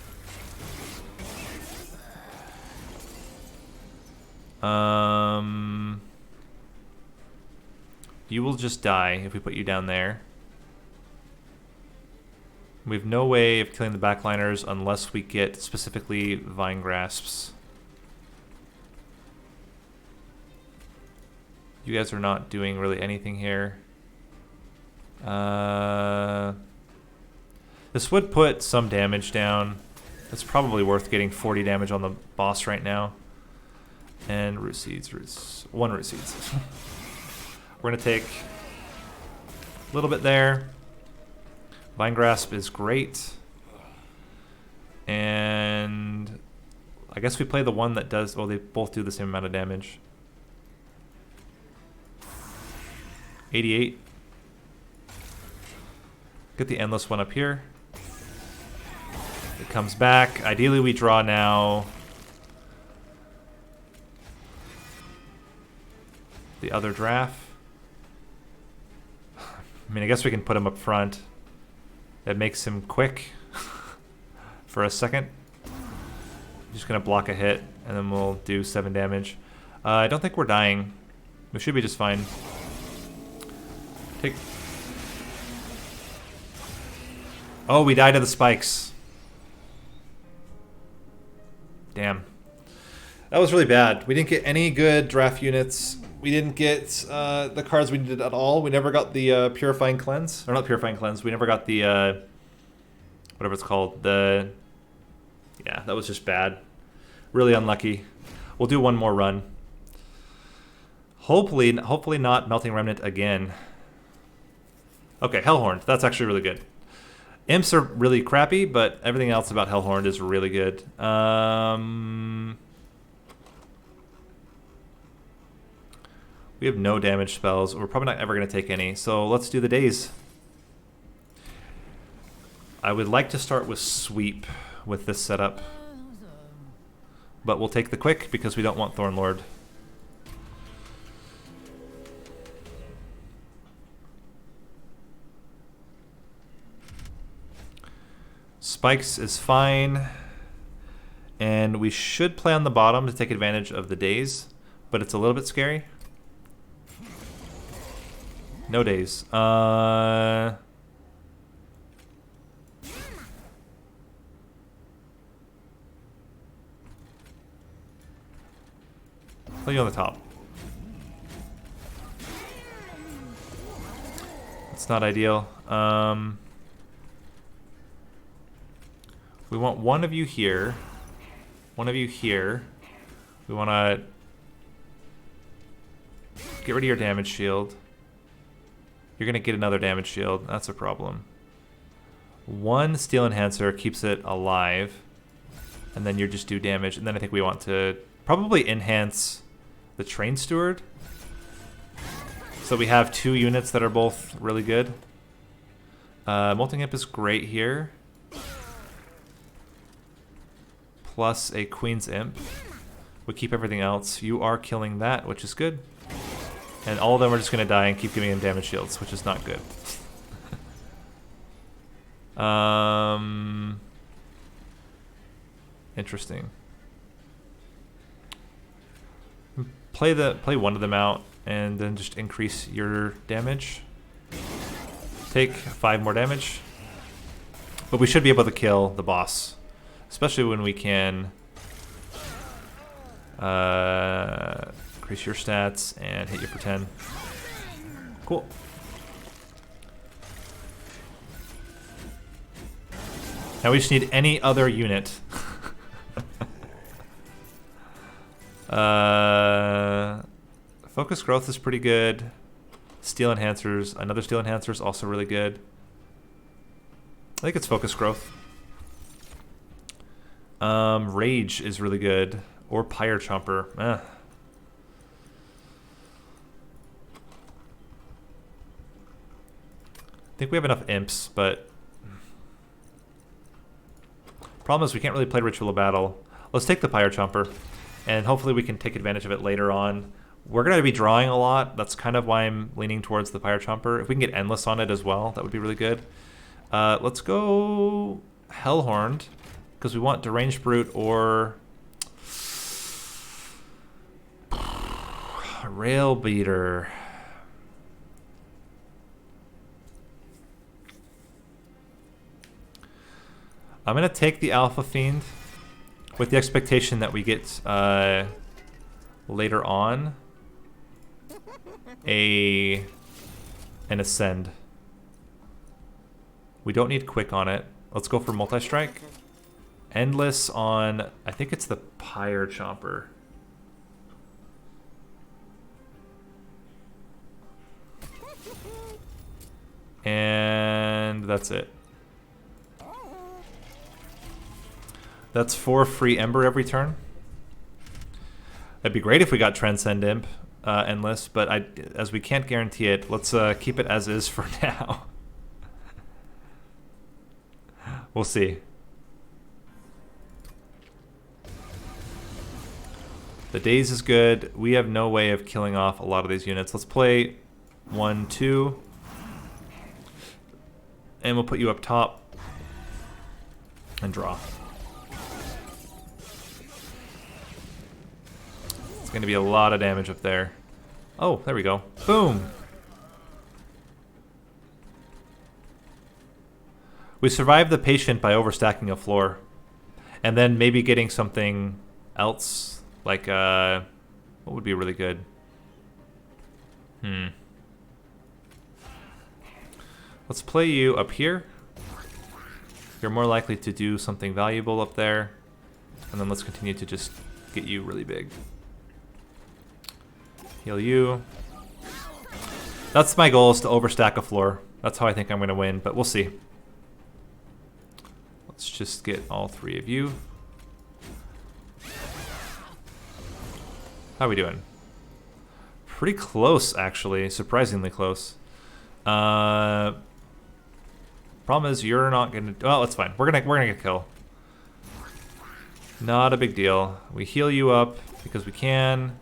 You will just die if we put you down there. We have no way of killing the backliners unless we get specifically Vine Grasps. You guys are not doing really anything here. This would put some damage down. It's probably worth getting 40 damage on the boss right now. And root seeds, 1 root seeds. We're gonna take a little bit there. Vine Grasp is great. And I guess we play the one that does, well, they both do the same amount of damage. 88. Get the Endless one up here. It comes back. Ideally we draw now. The other draft. I mean, I guess we can put him up front. That makes him quick for a second. Just gonna block a hit and then we'll do 7 damage. I don't think we're dying. We should be just fine. Take... Oh, we died to the spikes. Damn. That was really bad. We didn't get any good draft units. We didn't get the cards we needed at all. We never got the Purifying Cleanse. Or not Purifying Cleanse. We never got the... whatever it's called. The... Yeah, that was just bad. Really unlucky. We'll do one more run. Hopefully not Melting Remnant again. Okay, Hellhorned. That's actually really good. Imps are really crappy, but everything else about Hellhorned is really good. We have no damage spells. We're probably not ever going to take any, so let's do the days. I would like to start with Sweep with this setup, but we'll take the quick because we don't want Thornlord. Spikes is fine, and we should play on the bottom to take advantage of the days, but it's a little bit scary. No days. Play you on the top. It's not ideal. We want one of you here. One of you here. We want to get rid of your damage shield. You're going to get another damage shield. That's a problem. One Steel Enhancer keeps it alive. And then you just do damage. And then I think we want to probably enhance the Train Steward. So we have 2 units that are both really good. Molting Imp is great here. plus a Queen's Imp. We keep everything else. You are killing that, which is good. And all of them are just going to die and keep giving them damage shields, which is not good. Interesting. Play one of them out and then just increase your damage. Take 5 more damage. But we should be able to kill the boss, especially when we can increase your stats and hit you for 10. Cool. Now we just need any other unit. Focus growth is pretty good. Steel enhancers, another steel enhancer is also really good. I think it's focus growth. Rage is really good, or Pyre Chomper. I think we have enough imps, but problem is we can't really play Ritual of Battle. Let's take the Pyre Chomper, and hopefully we can take advantage of it later on. We're going to be drawing a lot. That's kind of why I'm leaning towards the Pyre Chomper. If we can get Endless on it as well, that would be really good. Let's go Hellhorned, because we want Deranged Brute or Rail Beater. I'm going to take the Alpha Fiend with the expectation that we get later on an Ascend. We don't need Quick on it. Let's go for Multi-Strike. Endless on, I think it's the Pyre Chomper. And that's it. That's 4 free Ember every turn. That'd be great if we got Transcend Imp Endless, but as we can't guarantee it, let's keep it as is for now. We'll see. The Daze is good. We have no way of killing off a lot of these units. Let's play 1, 2. And we'll put you up top and draw. It's going to be a lot of damage up there. Oh, there we go. Boom! We survived the Patient by overstacking a floor. And then maybe getting something else. Like, what would be really good? Let's play you up here. You're more likely to do something valuable up there. And then let's continue to just get you really big. Heal you. That's my goal, is to overstack a floor. That's how I think I'm going to win, but we'll see. Let's just get all 3 of you. How are we doing? Pretty close, actually. Surprisingly close. Problem is, you're not gonna. Well, it's fine. We're gonna get kill. Not a big deal. We heal you up because we can.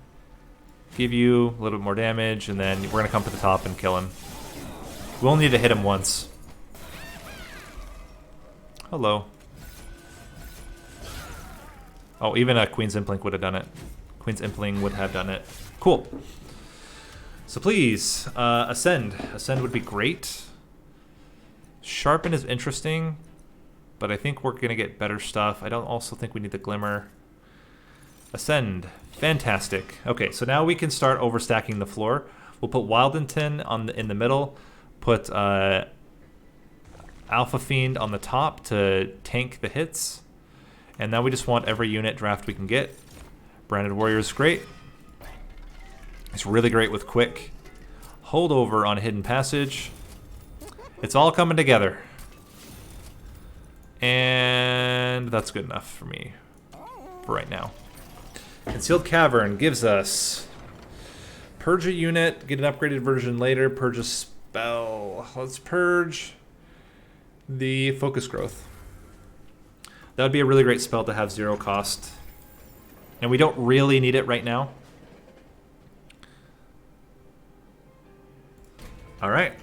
Give you a little bit more damage, and then we're gonna come to the top and kill him. We'll need to hit him once. Hello. Oh, even a Queen's Implink would have done it. Queen's Impling would have done it. Cool. So please, Ascend. Ascend would be great. Sharpen is interesting, but I think we're going to get better stuff. I don't also think we need the Glimmer. Ascend. Fantastic. Okay, so now we can start overstacking the floor. We'll put Wyldenten in the middle. Put Alpha Fiend on the top to tank the hits. And now we just want every unit draft we can get. Branded Warrior is great. It's really great with Quick. Holdover on Hidden Passage. It's all coming together. And that's good enough for me for right now. Concealed Cavern gives us Purge a unit, get an upgraded version later, Purge a spell. Let's purge the Focus Growth. That would be a really great spell to have 0 cost. And we don't really need it right now. Alright.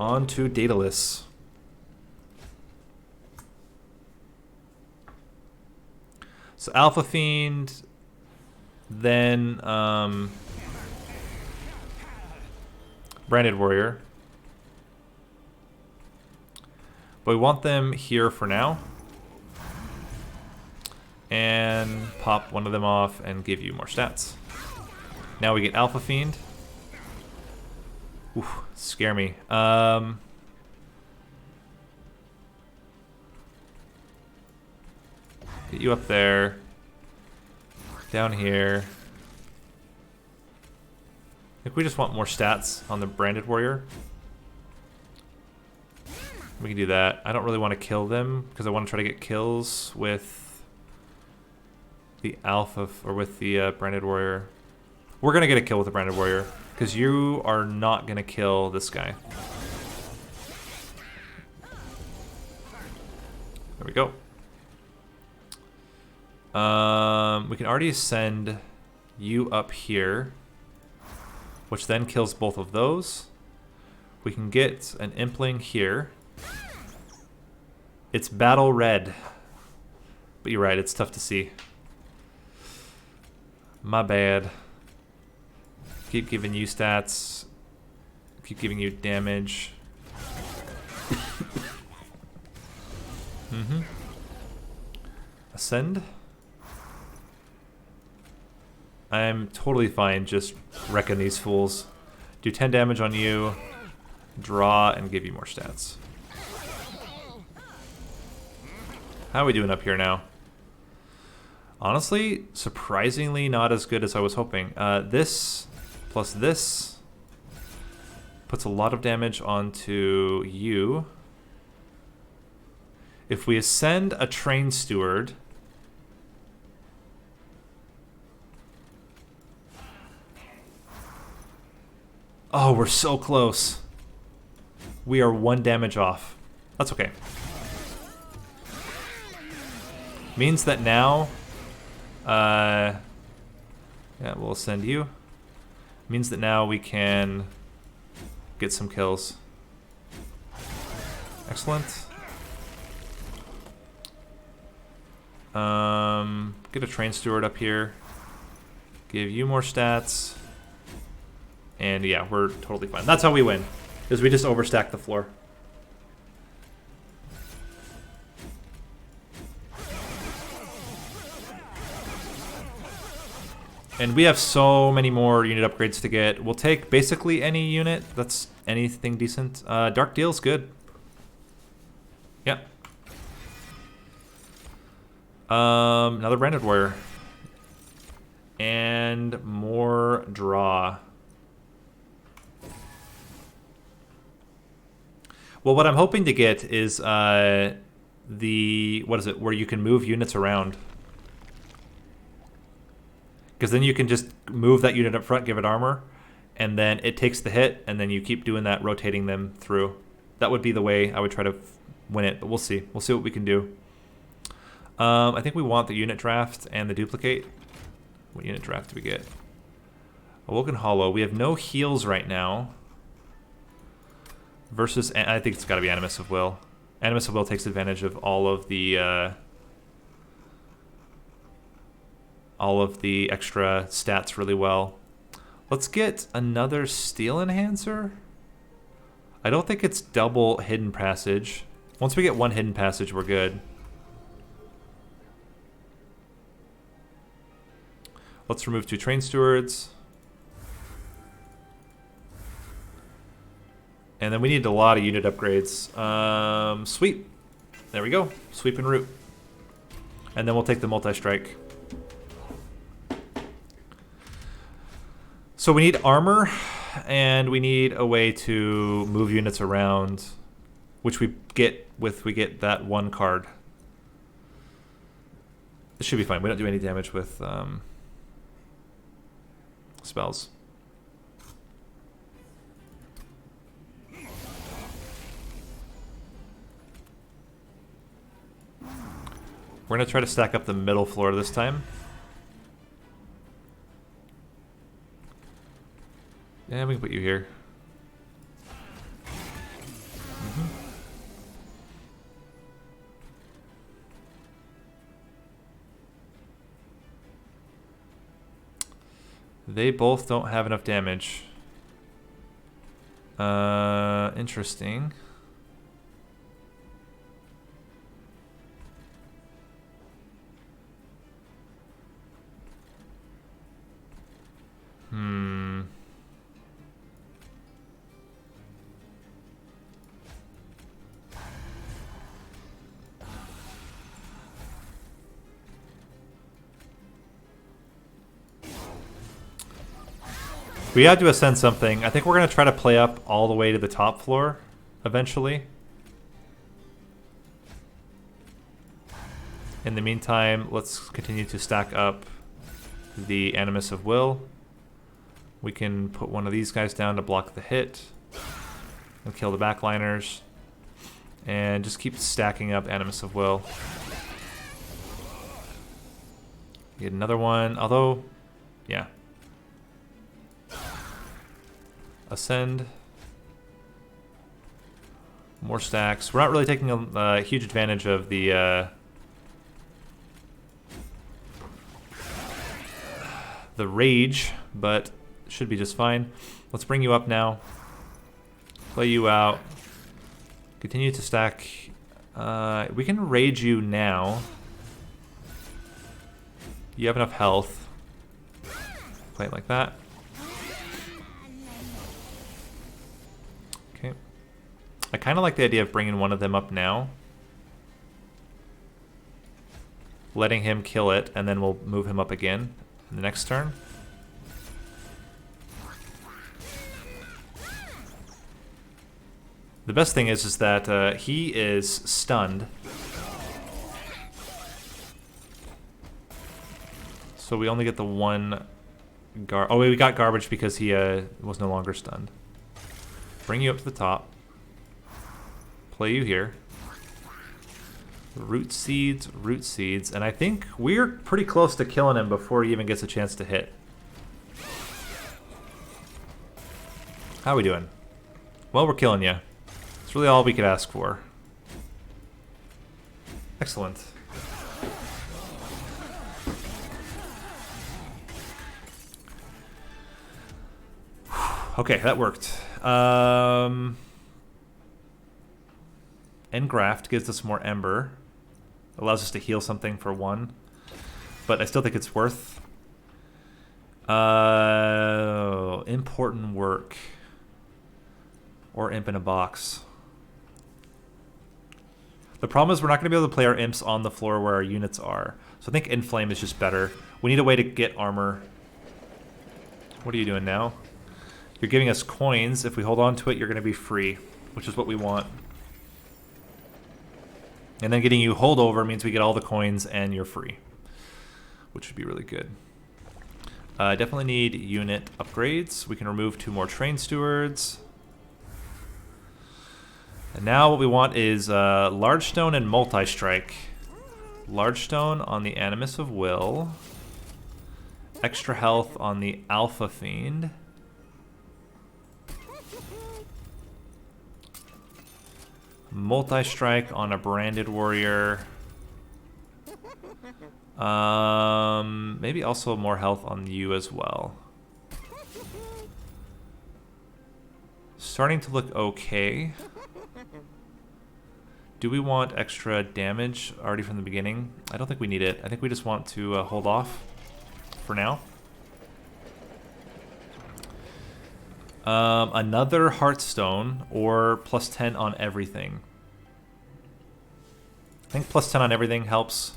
On to Daedalus. So Alpha Fiend, then Branded Warrior. But we want them here for now. And pop one of them off and give you more stats. Now we get Alpha Fiend. Oof, scare me. Get you up there. Down here. I think we just want more stats on the Branded Warrior. We can do that. I don't really want to kill them because I want to try to get kills with the Alpha or with the Branded Warrior. We're going to get a kill with the Branded Warrior because you are not going to kill this guy. There we go. We can already send you up here, which then kills both of those. We can get an Impling here. It's battle red, but you're right, it's tough to see. My bad. Keep giving you stats. Keep giving you damage. Ascend. I'm totally fine just wrecking these fools. Do 10 damage on you, draw, and give you more stats. How are we doing up here now? Honestly, surprisingly not as good as I was hoping. This plus this puts a lot of damage onto you. If we ascend a Train Steward... Oh, we're so close. We are 1 damage off. That's okay. Means that now... yeah, we'll send you. Means that now we can get some kills. Excellent. Get a Train Steward up here. Give you more stats. And yeah, we're totally fine. That's how we win, is we just overstack the floor. And we have so many more unit upgrades to get. We'll take basically any unit. That's anything decent. Dark Deal's good. Yeah. Another Branded Warrior. And more draw. Well, what I'm hoping to get is what is it, where you can move units around. Because then you can just move that unit up front, give it armor, and then it takes the hit, and then you keep doing that, rotating them through. That would be the way I would try to win it, but we'll see. We'll see what we can do. I think we want the unit draft and the duplicate. What unit draft do we get? Awoken Hollow. We have no heals right now. Versus, I think it's got to be Animus of Will. Animus of Will takes advantage of all of the extra stats really well. Let's get another Steel Enhancer. I don't think it's double Hidden Passage. Once we get 1 Hidden Passage, we're good. Let's remove 2 Train Stewards. And then we need a lot of unit upgrades. Sweep. There we go. Sweep and root. And then we'll take the multi-strike. So we need armor, and we need a way to move units around, which we get that 1 card. This should be fine. We don't do any damage with spells. We're going to try to stack up the middle floor this time. Yeah, we can put you here. They both don't have enough damage. Interesting. We have to ascend something. I think we're going to try to play up all the way to the top floor eventually. In the meantime, let's continue to stack up the Animus of Will. We can put one of these guys down to block the hit and kill the backliners. And just keep stacking up Animus of Will. Get another one, although, yeah. Ascend. More stacks. We're not really taking a huge advantage of the rage, but should be just fine. Let's bring you up now. Play you out. Continue to stack. We can rage you now. You have enough health. Play it like that. Okay. I kind of like the idea of bringing one of them up now. Letting him kill it, and then we'll move him up again in the next turn. The best thing is that he is stunned. So we only get the one oh wait, we got garbage because he was no longer stunned. Bring you up to the top. Play you here. Root seeds, and I think we're pretty close to killing him before he even gets a chance to hit. How are we doing? Well, we're killing you. It's really all we could ask for. Excellent. Okay, that worked. Engraft gives us more Ember. Allows us to heal something for 1. But I still think it's worth. Important work. Or Imp in a box. The problem is we're not going to be able to play our imps on the floor where our units are. So I think Inflame is just better. We need a way to get armor. What are you doing now? You're giving us coins. If we hold on to it, you're going to be free, which is what we want. And then getting you holdover means we get all the coins and you're free, which would be really good. Definitely need unit upgrades. We can remove 2 more train stewards. And now what we want is large stone and multi-strike. Large stone on the Animus of Will. Extra health on the Alpha Fiend. Multi-strike on a branded warrior. Maybe also more health on you as well. Starting to look okay. Do we want extra damage already from the beginning? I don't think we need it. I think we just want to hold off for now. Another Heartstone or +10 on everything. I think +10 on everything helps.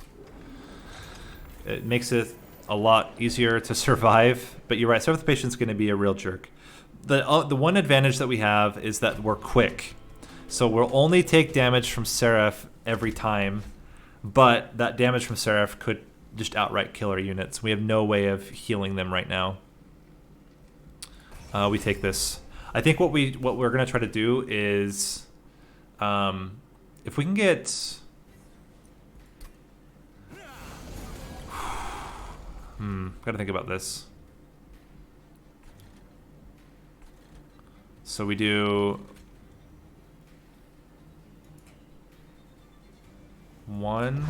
It makes it a lot easier to survive. But you're right, Seraph the Patient's going to be a real jerk. The one advantage that we have is that we're quick. So we'll only take damage from Seraph every time. But that damage from Seraph could just outright kill our units. We have no way of healing them right now. We take this. I think what we're gonna try to do is, if we can get, Gotta think about this. So we do 1,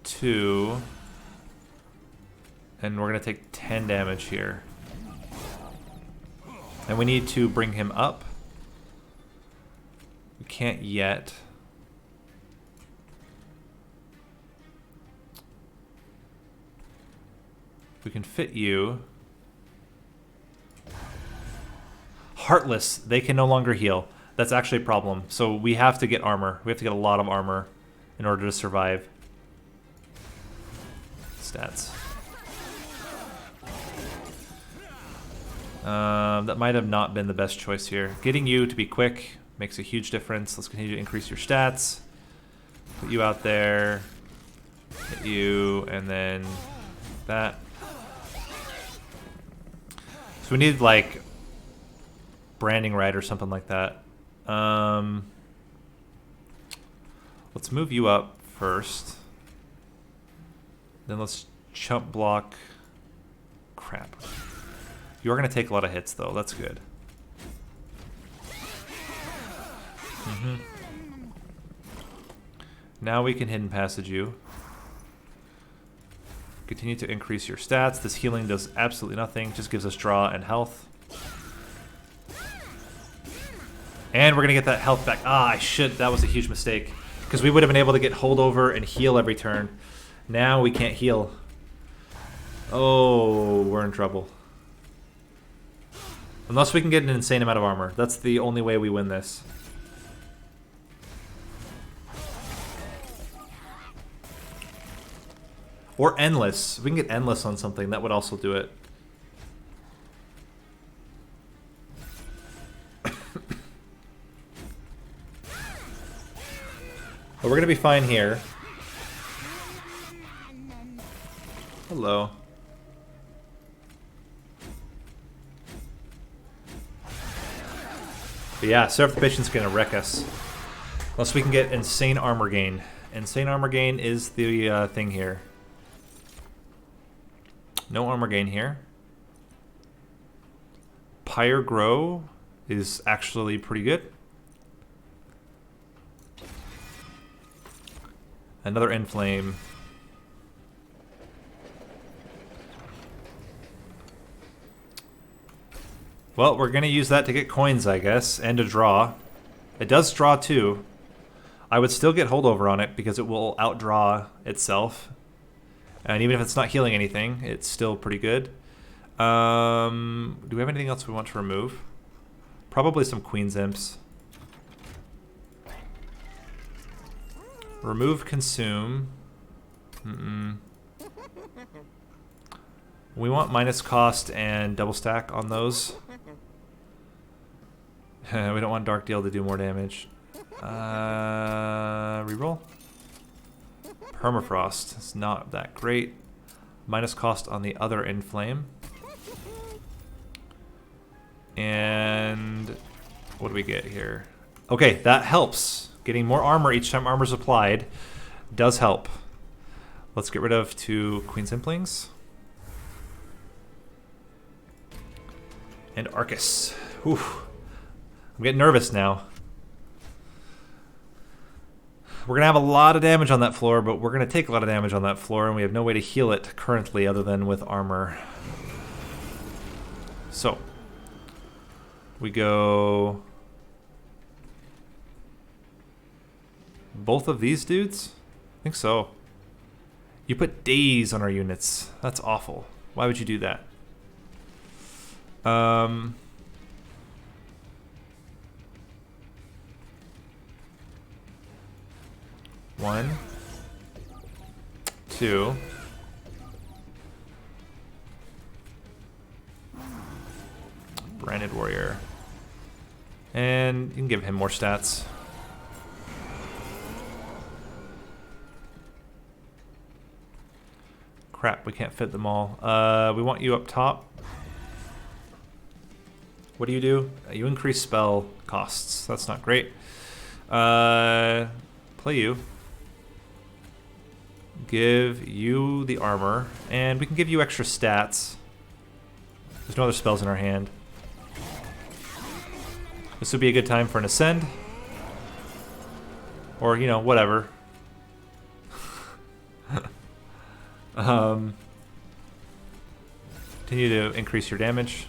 2, and we're gonna take 10 damage here. And we need to bring him up. We can't yet. We can fit you. Heartless, they can no longer heal. That's actually a problem. So we have to get armor. We have to get a lot of armor in order to survive. Stats. That might have not been the best choice here. Getting you to be quick makes a huge difference. Let's continue to increase your stats. Put you out there. Hit you, and then that. So we need like branding right or something like that. Let's move you up first. Then let's chump block. Crap. You're going to take a lot of hits though. That's good. Now we can hidden passage you. Continue to increase your stats. This healing does absolutely nothing. Just gives us draw and health. And we're going to get that health back. That was a huge mistake. Because we would have been able to get holdover and heal every turn. Now we can't heal. Oh, we're in trouble. Unless we can get an insane amount of armor. That's the only way we win this. Or endless. If we can get endless on something, that would also do it. But we're going to be fine here. Hello. But yeah, Seraph the Patient's going to wreck us. Unless we can get insane armor gain. Insane armor gain is the thing here. No armor gain here. Pyre Grow is actually pretty good. Another Inflame. Well, we're going to use that to get coins, I guess, and to draw. It does draw too. I would still get holdover on it because it will outdraw itself. And even if it's not healing anything, it's still pretty good. Do we have anything else we want to remove? Probably some Queen's Imps. Remove Consume. We want minus cost and double stack on those. We don't want Dark Deal to do more damage. Reroll. Permafrost is not that great. Minus cost on the other Inflame. And what do we get here? Okay, that helps. Getting more armor each time armor's applied does help. Let's get rid of 2 Queen's Implings. And Arcus. Whew. I'm getting nervous now. We're going to have a lot of damage on that floor, but we're going to take a lot of damage on that floor, and we have no way to heal it currently other than with armor. So, we go... both of these dudes? I think so. You put days on our units. That's awful. Why would you do that? 1, 2. Branded Warrior. And you can give him more stats. Crap, we can't fit them all. We want you up top. What do? You increase spell costs. That's not great. Play you. give you the armor, and we can give you extra stats. There's no other spells in our hand. This would be a good time for an ascend. Or, you know, whatever. Continue to increase your damage.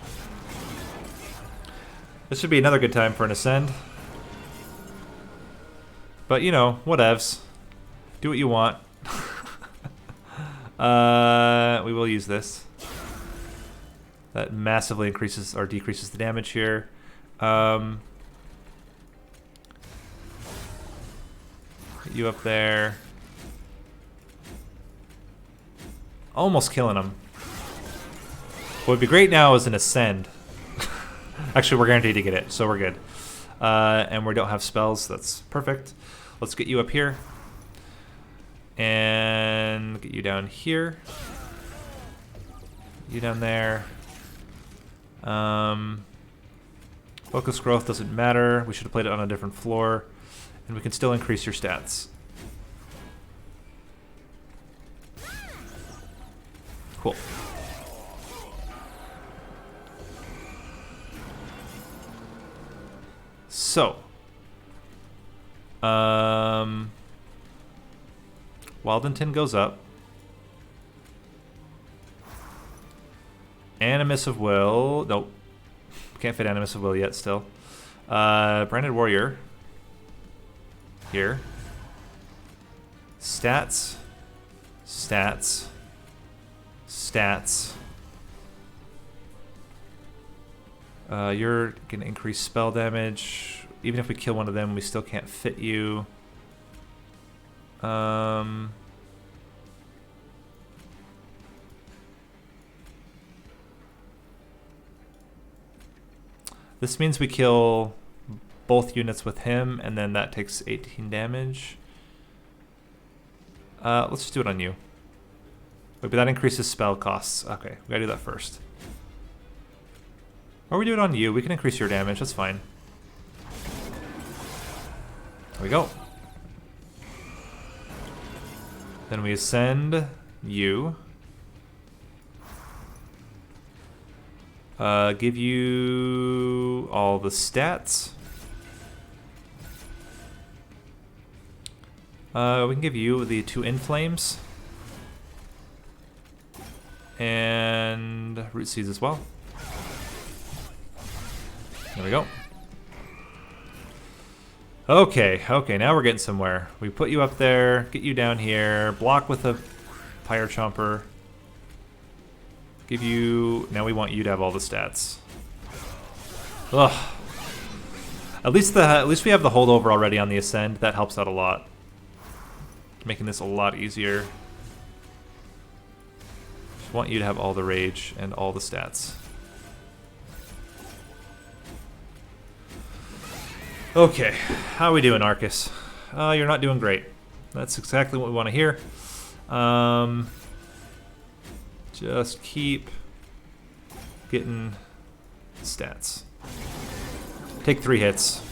This would be another good time for an ascend. But, you know, whatevs. Do what you want. We will use this. That massively increases or decreases the damage here. Put you up there. Almost killing him. What would be great now is an ascend. Actually, we're guaranteed to get it, so we're good. And we don't have spells. That's perfect. Let's get you up here. And get you down here. You down there. Focus growth doesn't matter. We should have played it on a different floor. And we can still increase your stats. Cool. So, Wyldenten goes up. Animus of Will. Nope. Can't fit Animus of Will yet still. Branded Warrior. Here. Stats. Stats. Stats. You're going to increase spell damage. Even if we kill one of them, we still can't fit you. This means we kill both units with him, and then that takes 18 damage. Let's just do it on you. Wait, but that increases spell costs. Okay, we gotta do that first. Or we do it on you. We can increase your damage. That's fine. There we go. Then we ascend you. Give you all the stats. We can give you the 2 inflames. And root seeds as well. There we go. Okay, now we're getting somewhere. We put you up there, get you down here, block with a Pyre Chomper. Give you... Now we want you to have all the stats. Ugh. At least we have the holdover already on the Ascend. That helps out a lot. Making this a lot easier. Just want you to have all the rage and all the stats. Okay, how are we doing, Arcus? You're not doing great. That's exactly what we want to hear. Just keep getting stats. Take 3 hits.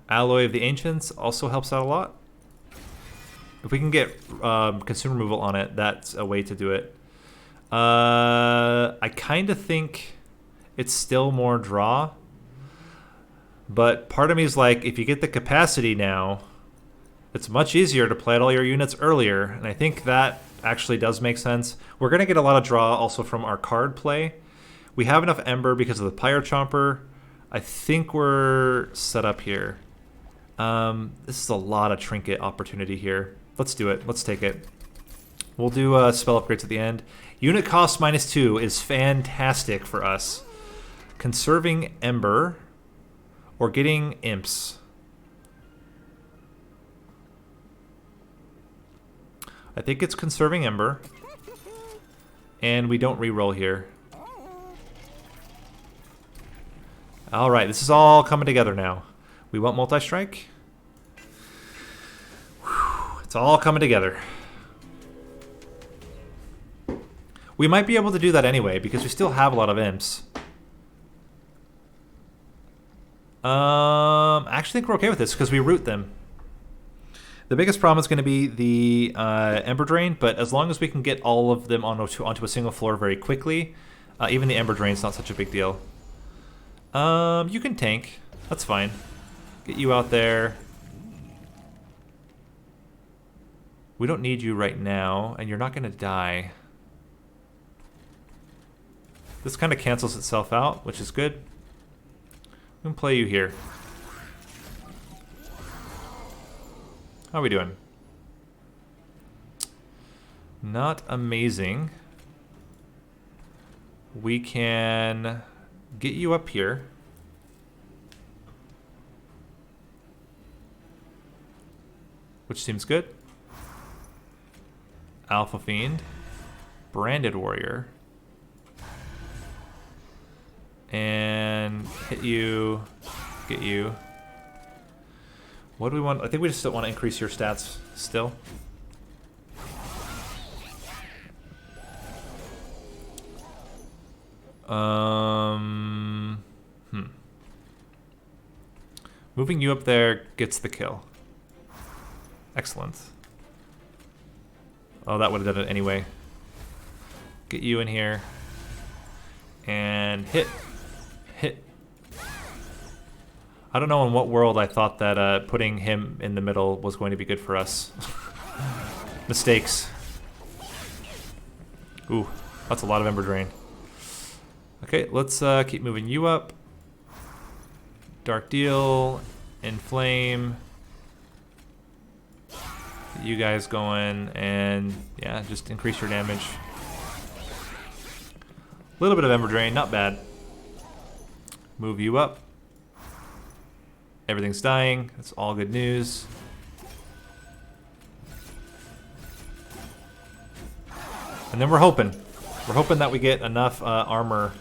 Alloy of the Ancients also helps out a lot. If we can get consume removal on it, that's a way to do it. I kind of think it's still more draw. But part of me is like, if you get the capacity now, it's much easier to play out all your units earlier. And I think that actually does make sense. We're going to get a lot of draw also from our card play. We have enough Ember because of the Pyre Chomper. I think we're set up here. This is a lot of trinket opportunity here. Let's do it. Let's take it. We'll do spell upgrades at the end. Unit cost -2 is fantastic for us. Conserving Ember or getting Imps. I think it's Conserving Ember. And we don't reroll here. Alright, this is all coming together now. We want multi-strike. It's all coming together. We might be able to do that anyway, because we still have a lot of imps. I actually think we're okay with this because we root them. The biggest problem is going to be the Ember Drain, but as long as we can get all of them onto a single floor very quickly, even the Ember Drain's not such a big deal. You can tank. That's fine. Get you out there. We don't need you right now, and you're not going to die. This kind of cancels itself out, which is good. We can play you here. How are we doing? Not amazing. We can get you up here. Which seems good. Alpha Fiend. Branded Warrior. And hit you. Get you. What do we want? I think we just want to increase your stats still. Moving you up there gets the kill. Excellent. Oh, that would have done it anyway. Get you in here. And hit. Hit. I don't know in what world I thought that putting him in the middle was going to be good for us. Mistakes. Ooh, that's a lot of Ember Drain. Okay, let's keep moving you up. Dark Deal, Inflame. Get you guys going, and yeah, just increase your damage. A little bit of Ember Drain, not bad. Move you up. Everything's dying. That's all good news. And then we're hoping. We're hoping that we get enough armor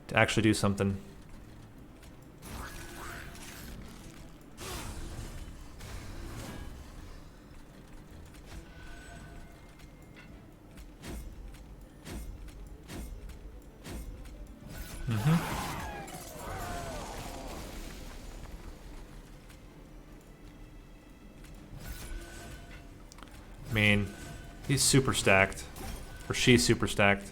to actually do something. I mean, he's super stacked. Or she's super stacked.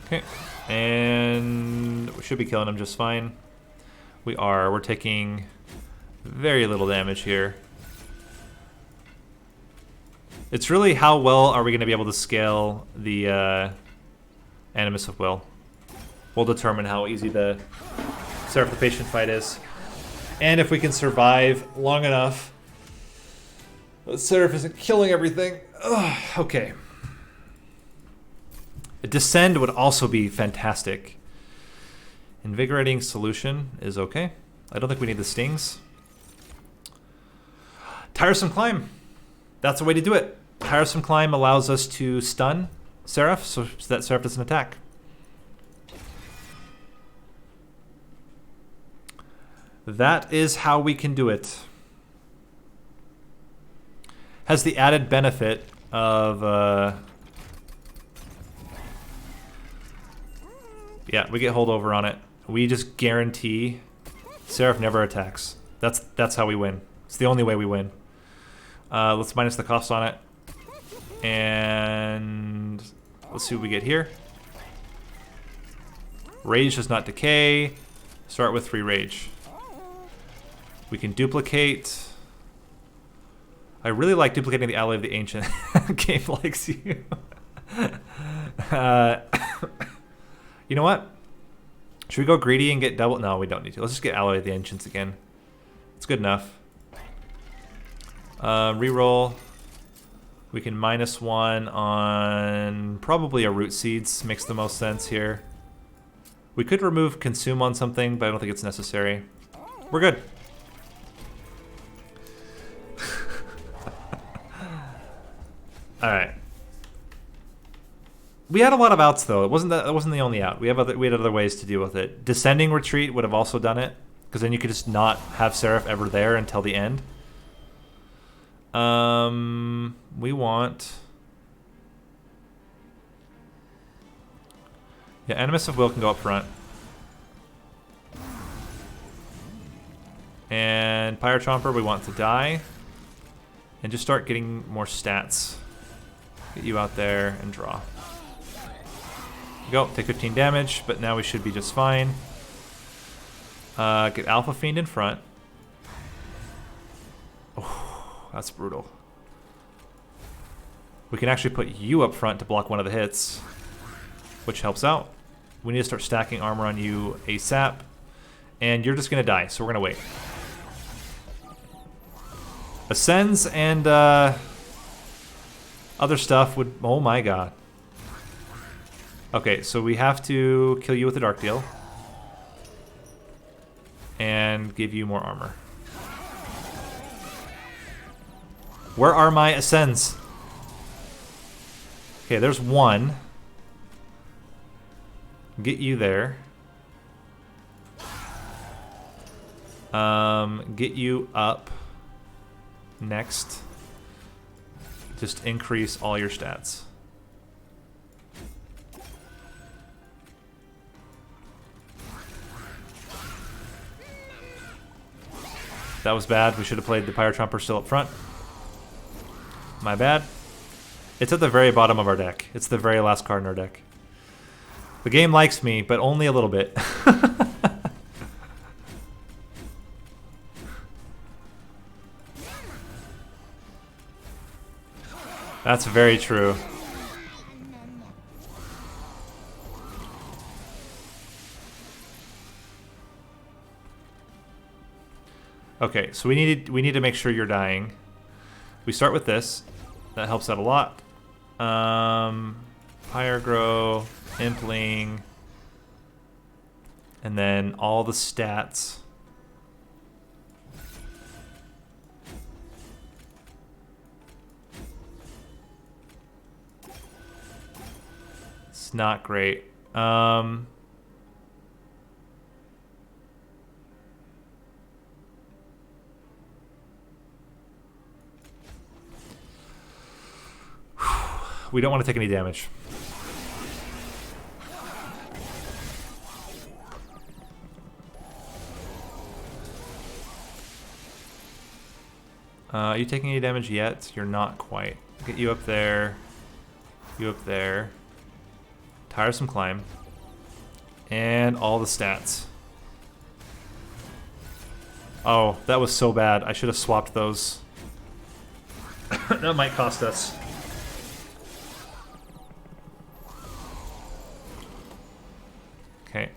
Okay, and we should be killing him just fine. We are. We're taking very little damage here. It's really how well are we going to be able to scale the Animus of Will. We'll determine how easy the Seraph the Patient fight is. And if we can survive long enough. Seraph isn't killing everything. Ugh, okay. A Descend would also be fantastic. Invigorating Solution is okay. I don't think we need the stings. Tiresome Climb. That's a way to do it. Tiresome Climb allows us to stun Seraph so that Seraph doesn't attack. That is how we can do it. Has the added benefit of... yeah, we get holdover on it. We just guarantee Seraph never attacks. That's how we win. It's the only way we win. Let's minus the cost on it. And let's see what we get here. Rage does not decay. Start with 3 rage. We can duplicate. I really like duplicating the Ally of the Ancient. Game likes you. You know what? Should we go greedy and get double? No, we don't need to. Let's just get Ally of the Ancients again. It's good enough. Reroll. We can -1 on probably a Root Seeds. Makes the most sense here. We could remove Consume on something, but I don't think it's necessary. We're good. Alright. We had a lot of outs though. It wasn't the only out. We had other ways to deal with it. Descending retreat would have also done it, because then you could just not have Seraph ever there until the end. We want... Yeah, Animus of Will can go up front. And Pyre Chomper we want to die. And just start getting more stats. Get you out there and draw. Go, take 15 damage, but now we should be just fine. Get Alpha Fiend in front. Oh, that's brutal. We can actually put you up front to block one of the hits, which helps out. We need to start stacking armor on you ASAP. And you're just going to die, so we're going to wait. Ascends and other stuff would... Oh my god. Okay, so we have to kill you with a Dark Deal. And give you more armor. Where are my Ascends? Okay, there's one. Get you there. Get you up. Next. Just increase all your stats. That was bad. We should have played the Pyre Trumper still up front. My bad. It's at the very bottom of our deck. It's the very last card in our deck. The game likes me, but only a little bit. That's very true. Okay, so we need to make sure you're dying. We start with this. That helps out a lot. Pyrogrow, Impling, and then all the stats. It's not great. We don't want to take any damage. Are you taking any damage yet? You're not quite. Get you up there. You up there. Tiresome Climb. And all the stats. Oh, that was so bad. I should have swapped those. That might cost us. Okay.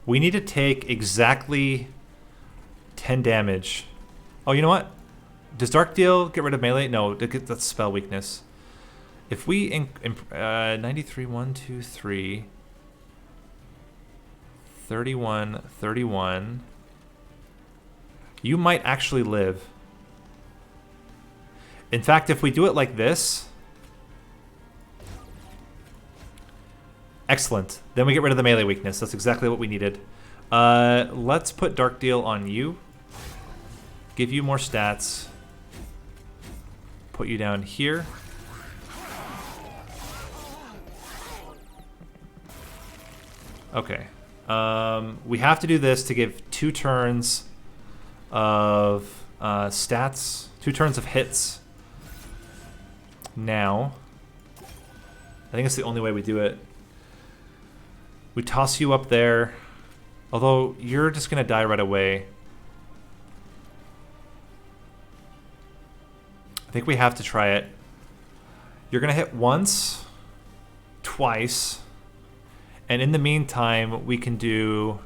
We need to take exactly 10 damage. Oh, you know what? Does Dark Deal get rid of melee? No, that's spell weakness. If we 93, 1, 2, 3, 31, 31. You might actually live. In fact, if we do it like this, excellent. Then we get rid of the melee weakness. That's exactly what we needed. Let's put Dark Deal on you. Give you more stats. Put you down here. Okay. We have to do this to give 2 turns of stats, 2 turns of hits. Now, I think it's the only way we do it. We toss you up there, although you're just gonna die right away. I think we have to try it. You're gonna hit once, twice, and in the meantime, we can do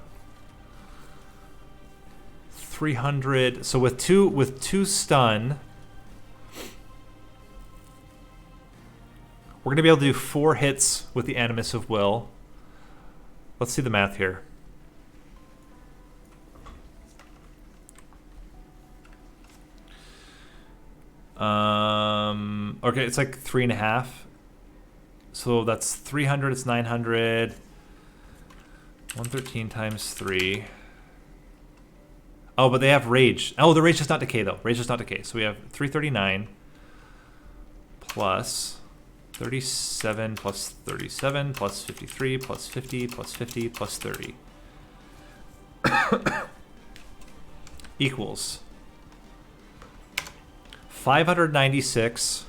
300. So with two stun, we're gonna be able to do 4 hits with the Animus of Will. Let's see the math here. Okay, it's like 3.5. So that's 300, it's 900. 113 times 3. Oh, but they have rage. Oh, the rage does not decay, though. Rage does not decay. So we have 339 plus 37 plus 37 plus 53 plus 50 plus 50 plus 30 equals 596.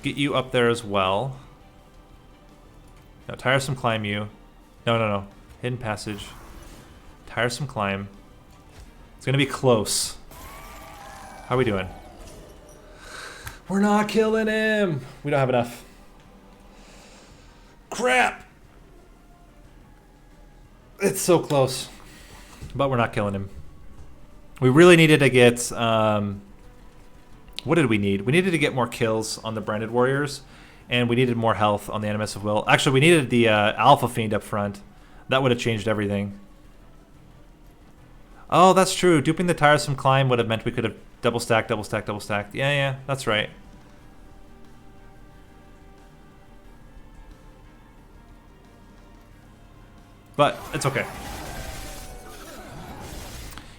Get you up there as well. Now, tiresome climb you. No. Hidden passage. Tiresome climb. It's gonna be close. How are we doing? We're not killing him. We don't have enough. Crap. It's so close. But we're not killing him. We really needed to get... what did we need? We needed to get more kills on the Branded Warriors. And we needed more health on the Animus of Will. Actually, we needed the Alpha Fiend up front. That would have changed everything. Oh, that's true. Duping the Tiresome Climb would have meant we could have double stacked. Yeah, that's right. But it's okay.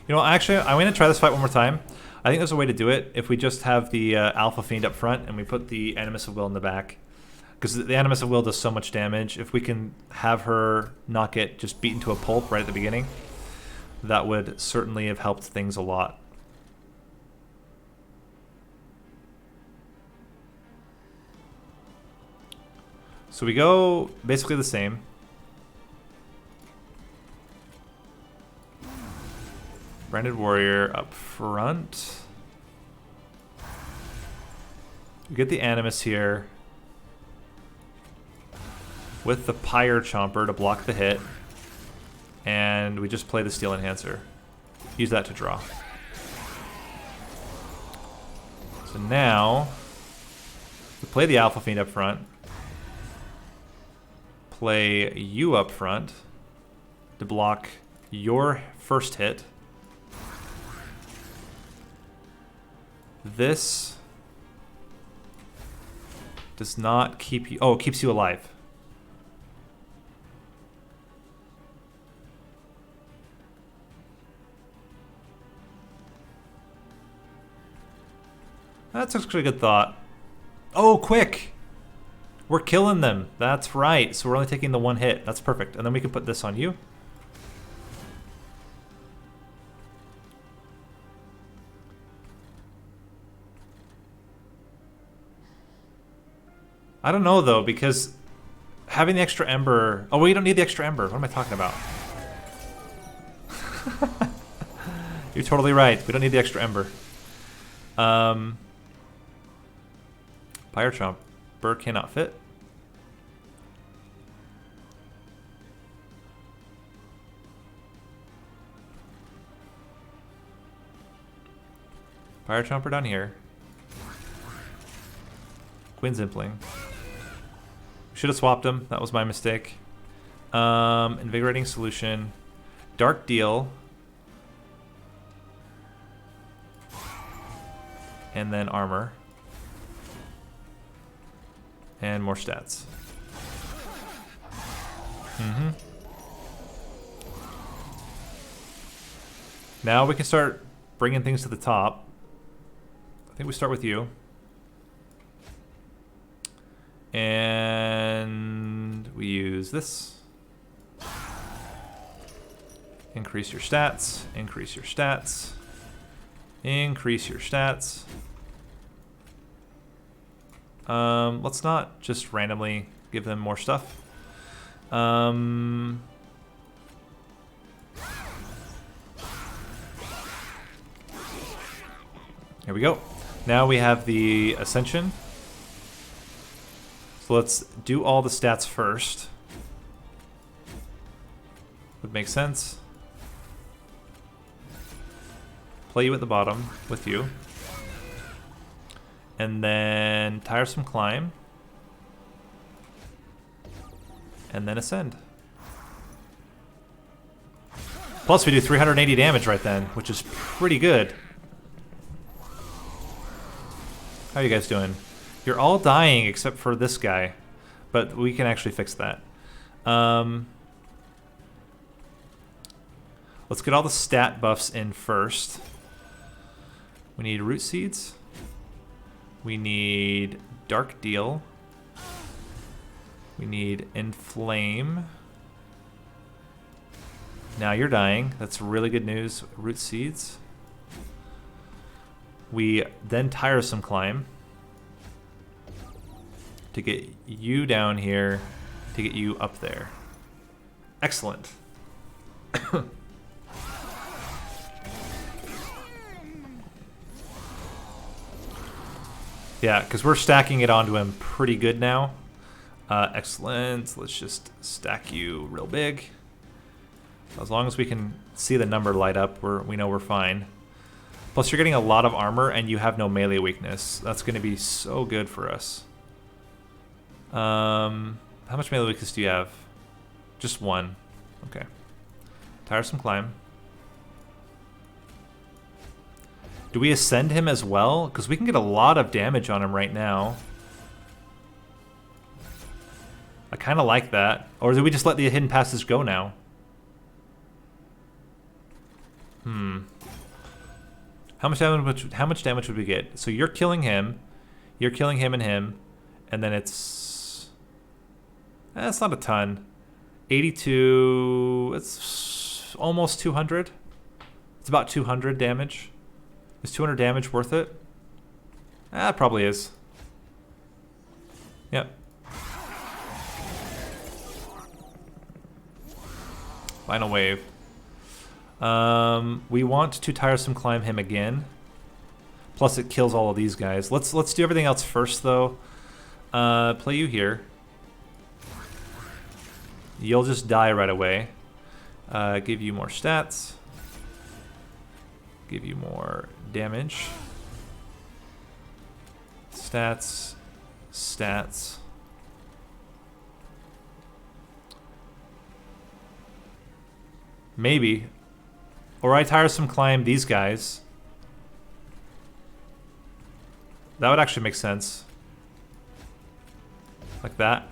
You know, actually, I'm going to try this fight one more time. I think there's a way to do it if we just have the Alpha Fiend up front and we put the Animus of Will in the back. Because the Animus of Will does so much damage. If we can have her not get just beaten to a pulp right at the beginning, that would certainly have helped things a lot. So we go basically the same. Branded Warrior up front. We get the Animus here with the Pyre Chomper to block the hit. And we just play the Steel Enhancer. Use that to draw. So now, we play the Alpha Fiend up front. Play you up front to block your first hit. This does not keep you... Oh, it keeps you alive. That's actually a good thought. Oh, quick! We're killing them. That's right. So we're only taking the one hit. That's perfect. And then we can put this on you. I don't know, though, because having the extra Ember... Oh, we don't need the extra Ember. What am I talking about? You're totally right. We don't need the extra Ember. Pyre Chomper cannot fit. Pyre Chomper down here. Queen Zimpling. Should have swapped him. That was my mistake. Invigorating Solution. Dark Deal. And then Armor. And more stats. Now we can start bringing things to the top. I think we start with you. And we use this. Increase your stats. Increase your stats. Increase your stats. Let's not just randomly give them more stuff. Here we go. Now we have the Ascension. So let's do all the stats first. Would make sense. Play you at the bottom with you. And then Tiresome Climb. And then Ascend. Plus we do 380 damage right then, which is pretty good. How are you guys doing? You're all dying except for this guy, but we can actually fix that. Let's get all the stat buffs in first. We need root seeds. We need dark deal. We need inflame. Now you're dying. That's really good news. Root seeds. We then tiresome climb to get you down here, to get you up there. Excellent. Yeah, because we're stacking it onto him pretty good now. Excellent. Let's just stack you real big. As long as we can see the number light up, we know we're fine. Plus, you're getting a lot of armor, and you have no melee weakness. That's going to be so good for us. How much melee weakness do you have? Just one. Okay. Tiresome climb. Do we ascend him as well? Because we can get a lot of damage on him right now. I kind of like that. Or do we just let the hidden passes go now? How much damage would we get? So you're killing him and him, and then it's that's not a ton. 82. It's almost 200. It's about 200 damage. Is 200 damage worth it? It probably is. Yep. Final wave. We want to tiresome climb him again. Plus it kills all of these guys. Let's do everything else first though. Play you here. You'll just die right away. Give you more stats. Give you more damage. Stats. Stats. Maybe. Or I tiresome climb these guys. That would actually make sense. Like that.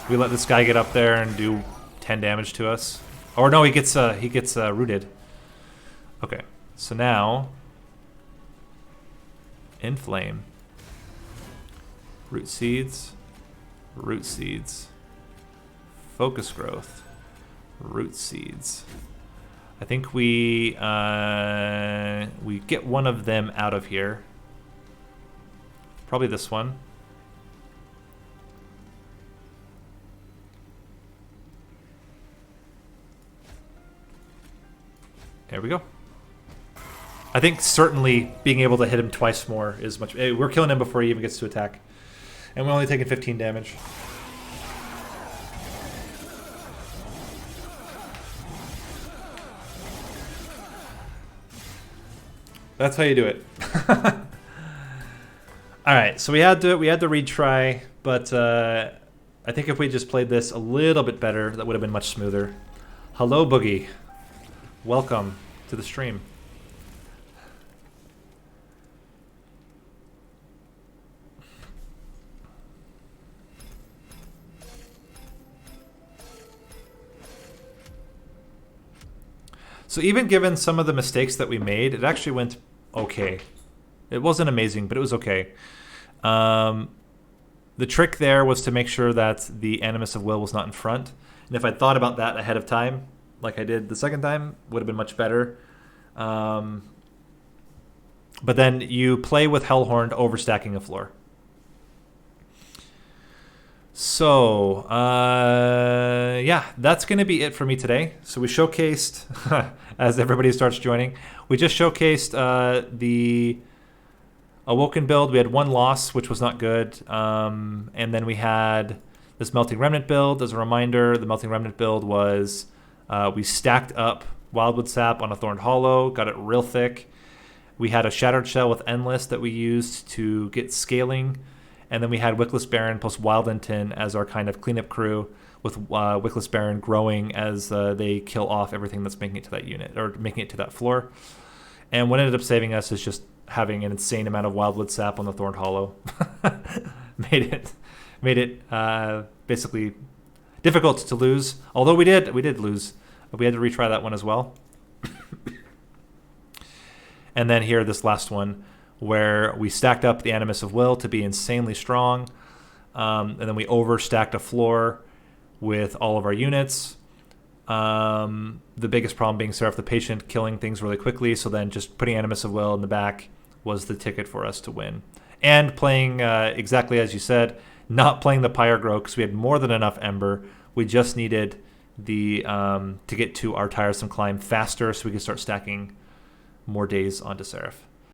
We let this guy get up there and do 10 damage to us. Or no, he gets rooted. Okay, so now inflame. Root seeds. Root seeds. Focus growth. Root seeds. I think we get one of them out of here. Probably this one. There we go. I think certainly being able to hit him twice more is much... We're killing him before he even gets to attack. And we're only taking 15 damage. That's how you do it. Alright, so we had to retry, but I think if we just played this a little bit better, that would have been much smoother. Hello, Boogie. Welcome to the stream. So even given some of the mistakes that we made, it actually went okay. It wasn't amazing, but it was okay. The trick there was to make sure that the Animus of Will was not in front. And if I'd thought about that ahead of time, like I did the second time, would have been much better. But then you play with Hellhorn overstacking a floor. So, yeah, that's going to be it for me today. So we showcased, as everybody starts joining, we just showcased the Awoken build. We had one loss, which was not good. And then we had this Melting Remnant build. As a reminder, the Melting Remnant build was we stacked up Wildwood Sap on a Thorned Hollow, got it real thick. We had a Shattered Shell with Endless that we used to get scaling. And then we had Wickless Baron plus Wyldenten as our kind of cleanup crew, with Wickless Baron growing as they kill off everything that's making it to that unit, or making it to that floor. And what ended up saving us is just having an insane amount of wildwood sap on the Thorned Hollow made it basically difficult to lose. Although we did lose, but we had to retry that one as well. And then here, this last one, where we stacked up the Animus of Will to be insanely strong, and then we overstacked a floor with all of our units. The biggest problem being Seraph the Patient killing things really quickly, so then just putting Animus of Will in the back was the ticket for us to win. And playing exactly as you said, not playing the Pyre Grow because we had more than enough Ember. We just needed the to get to our tiresome climb faster so we could start stacking more days onto Seraph.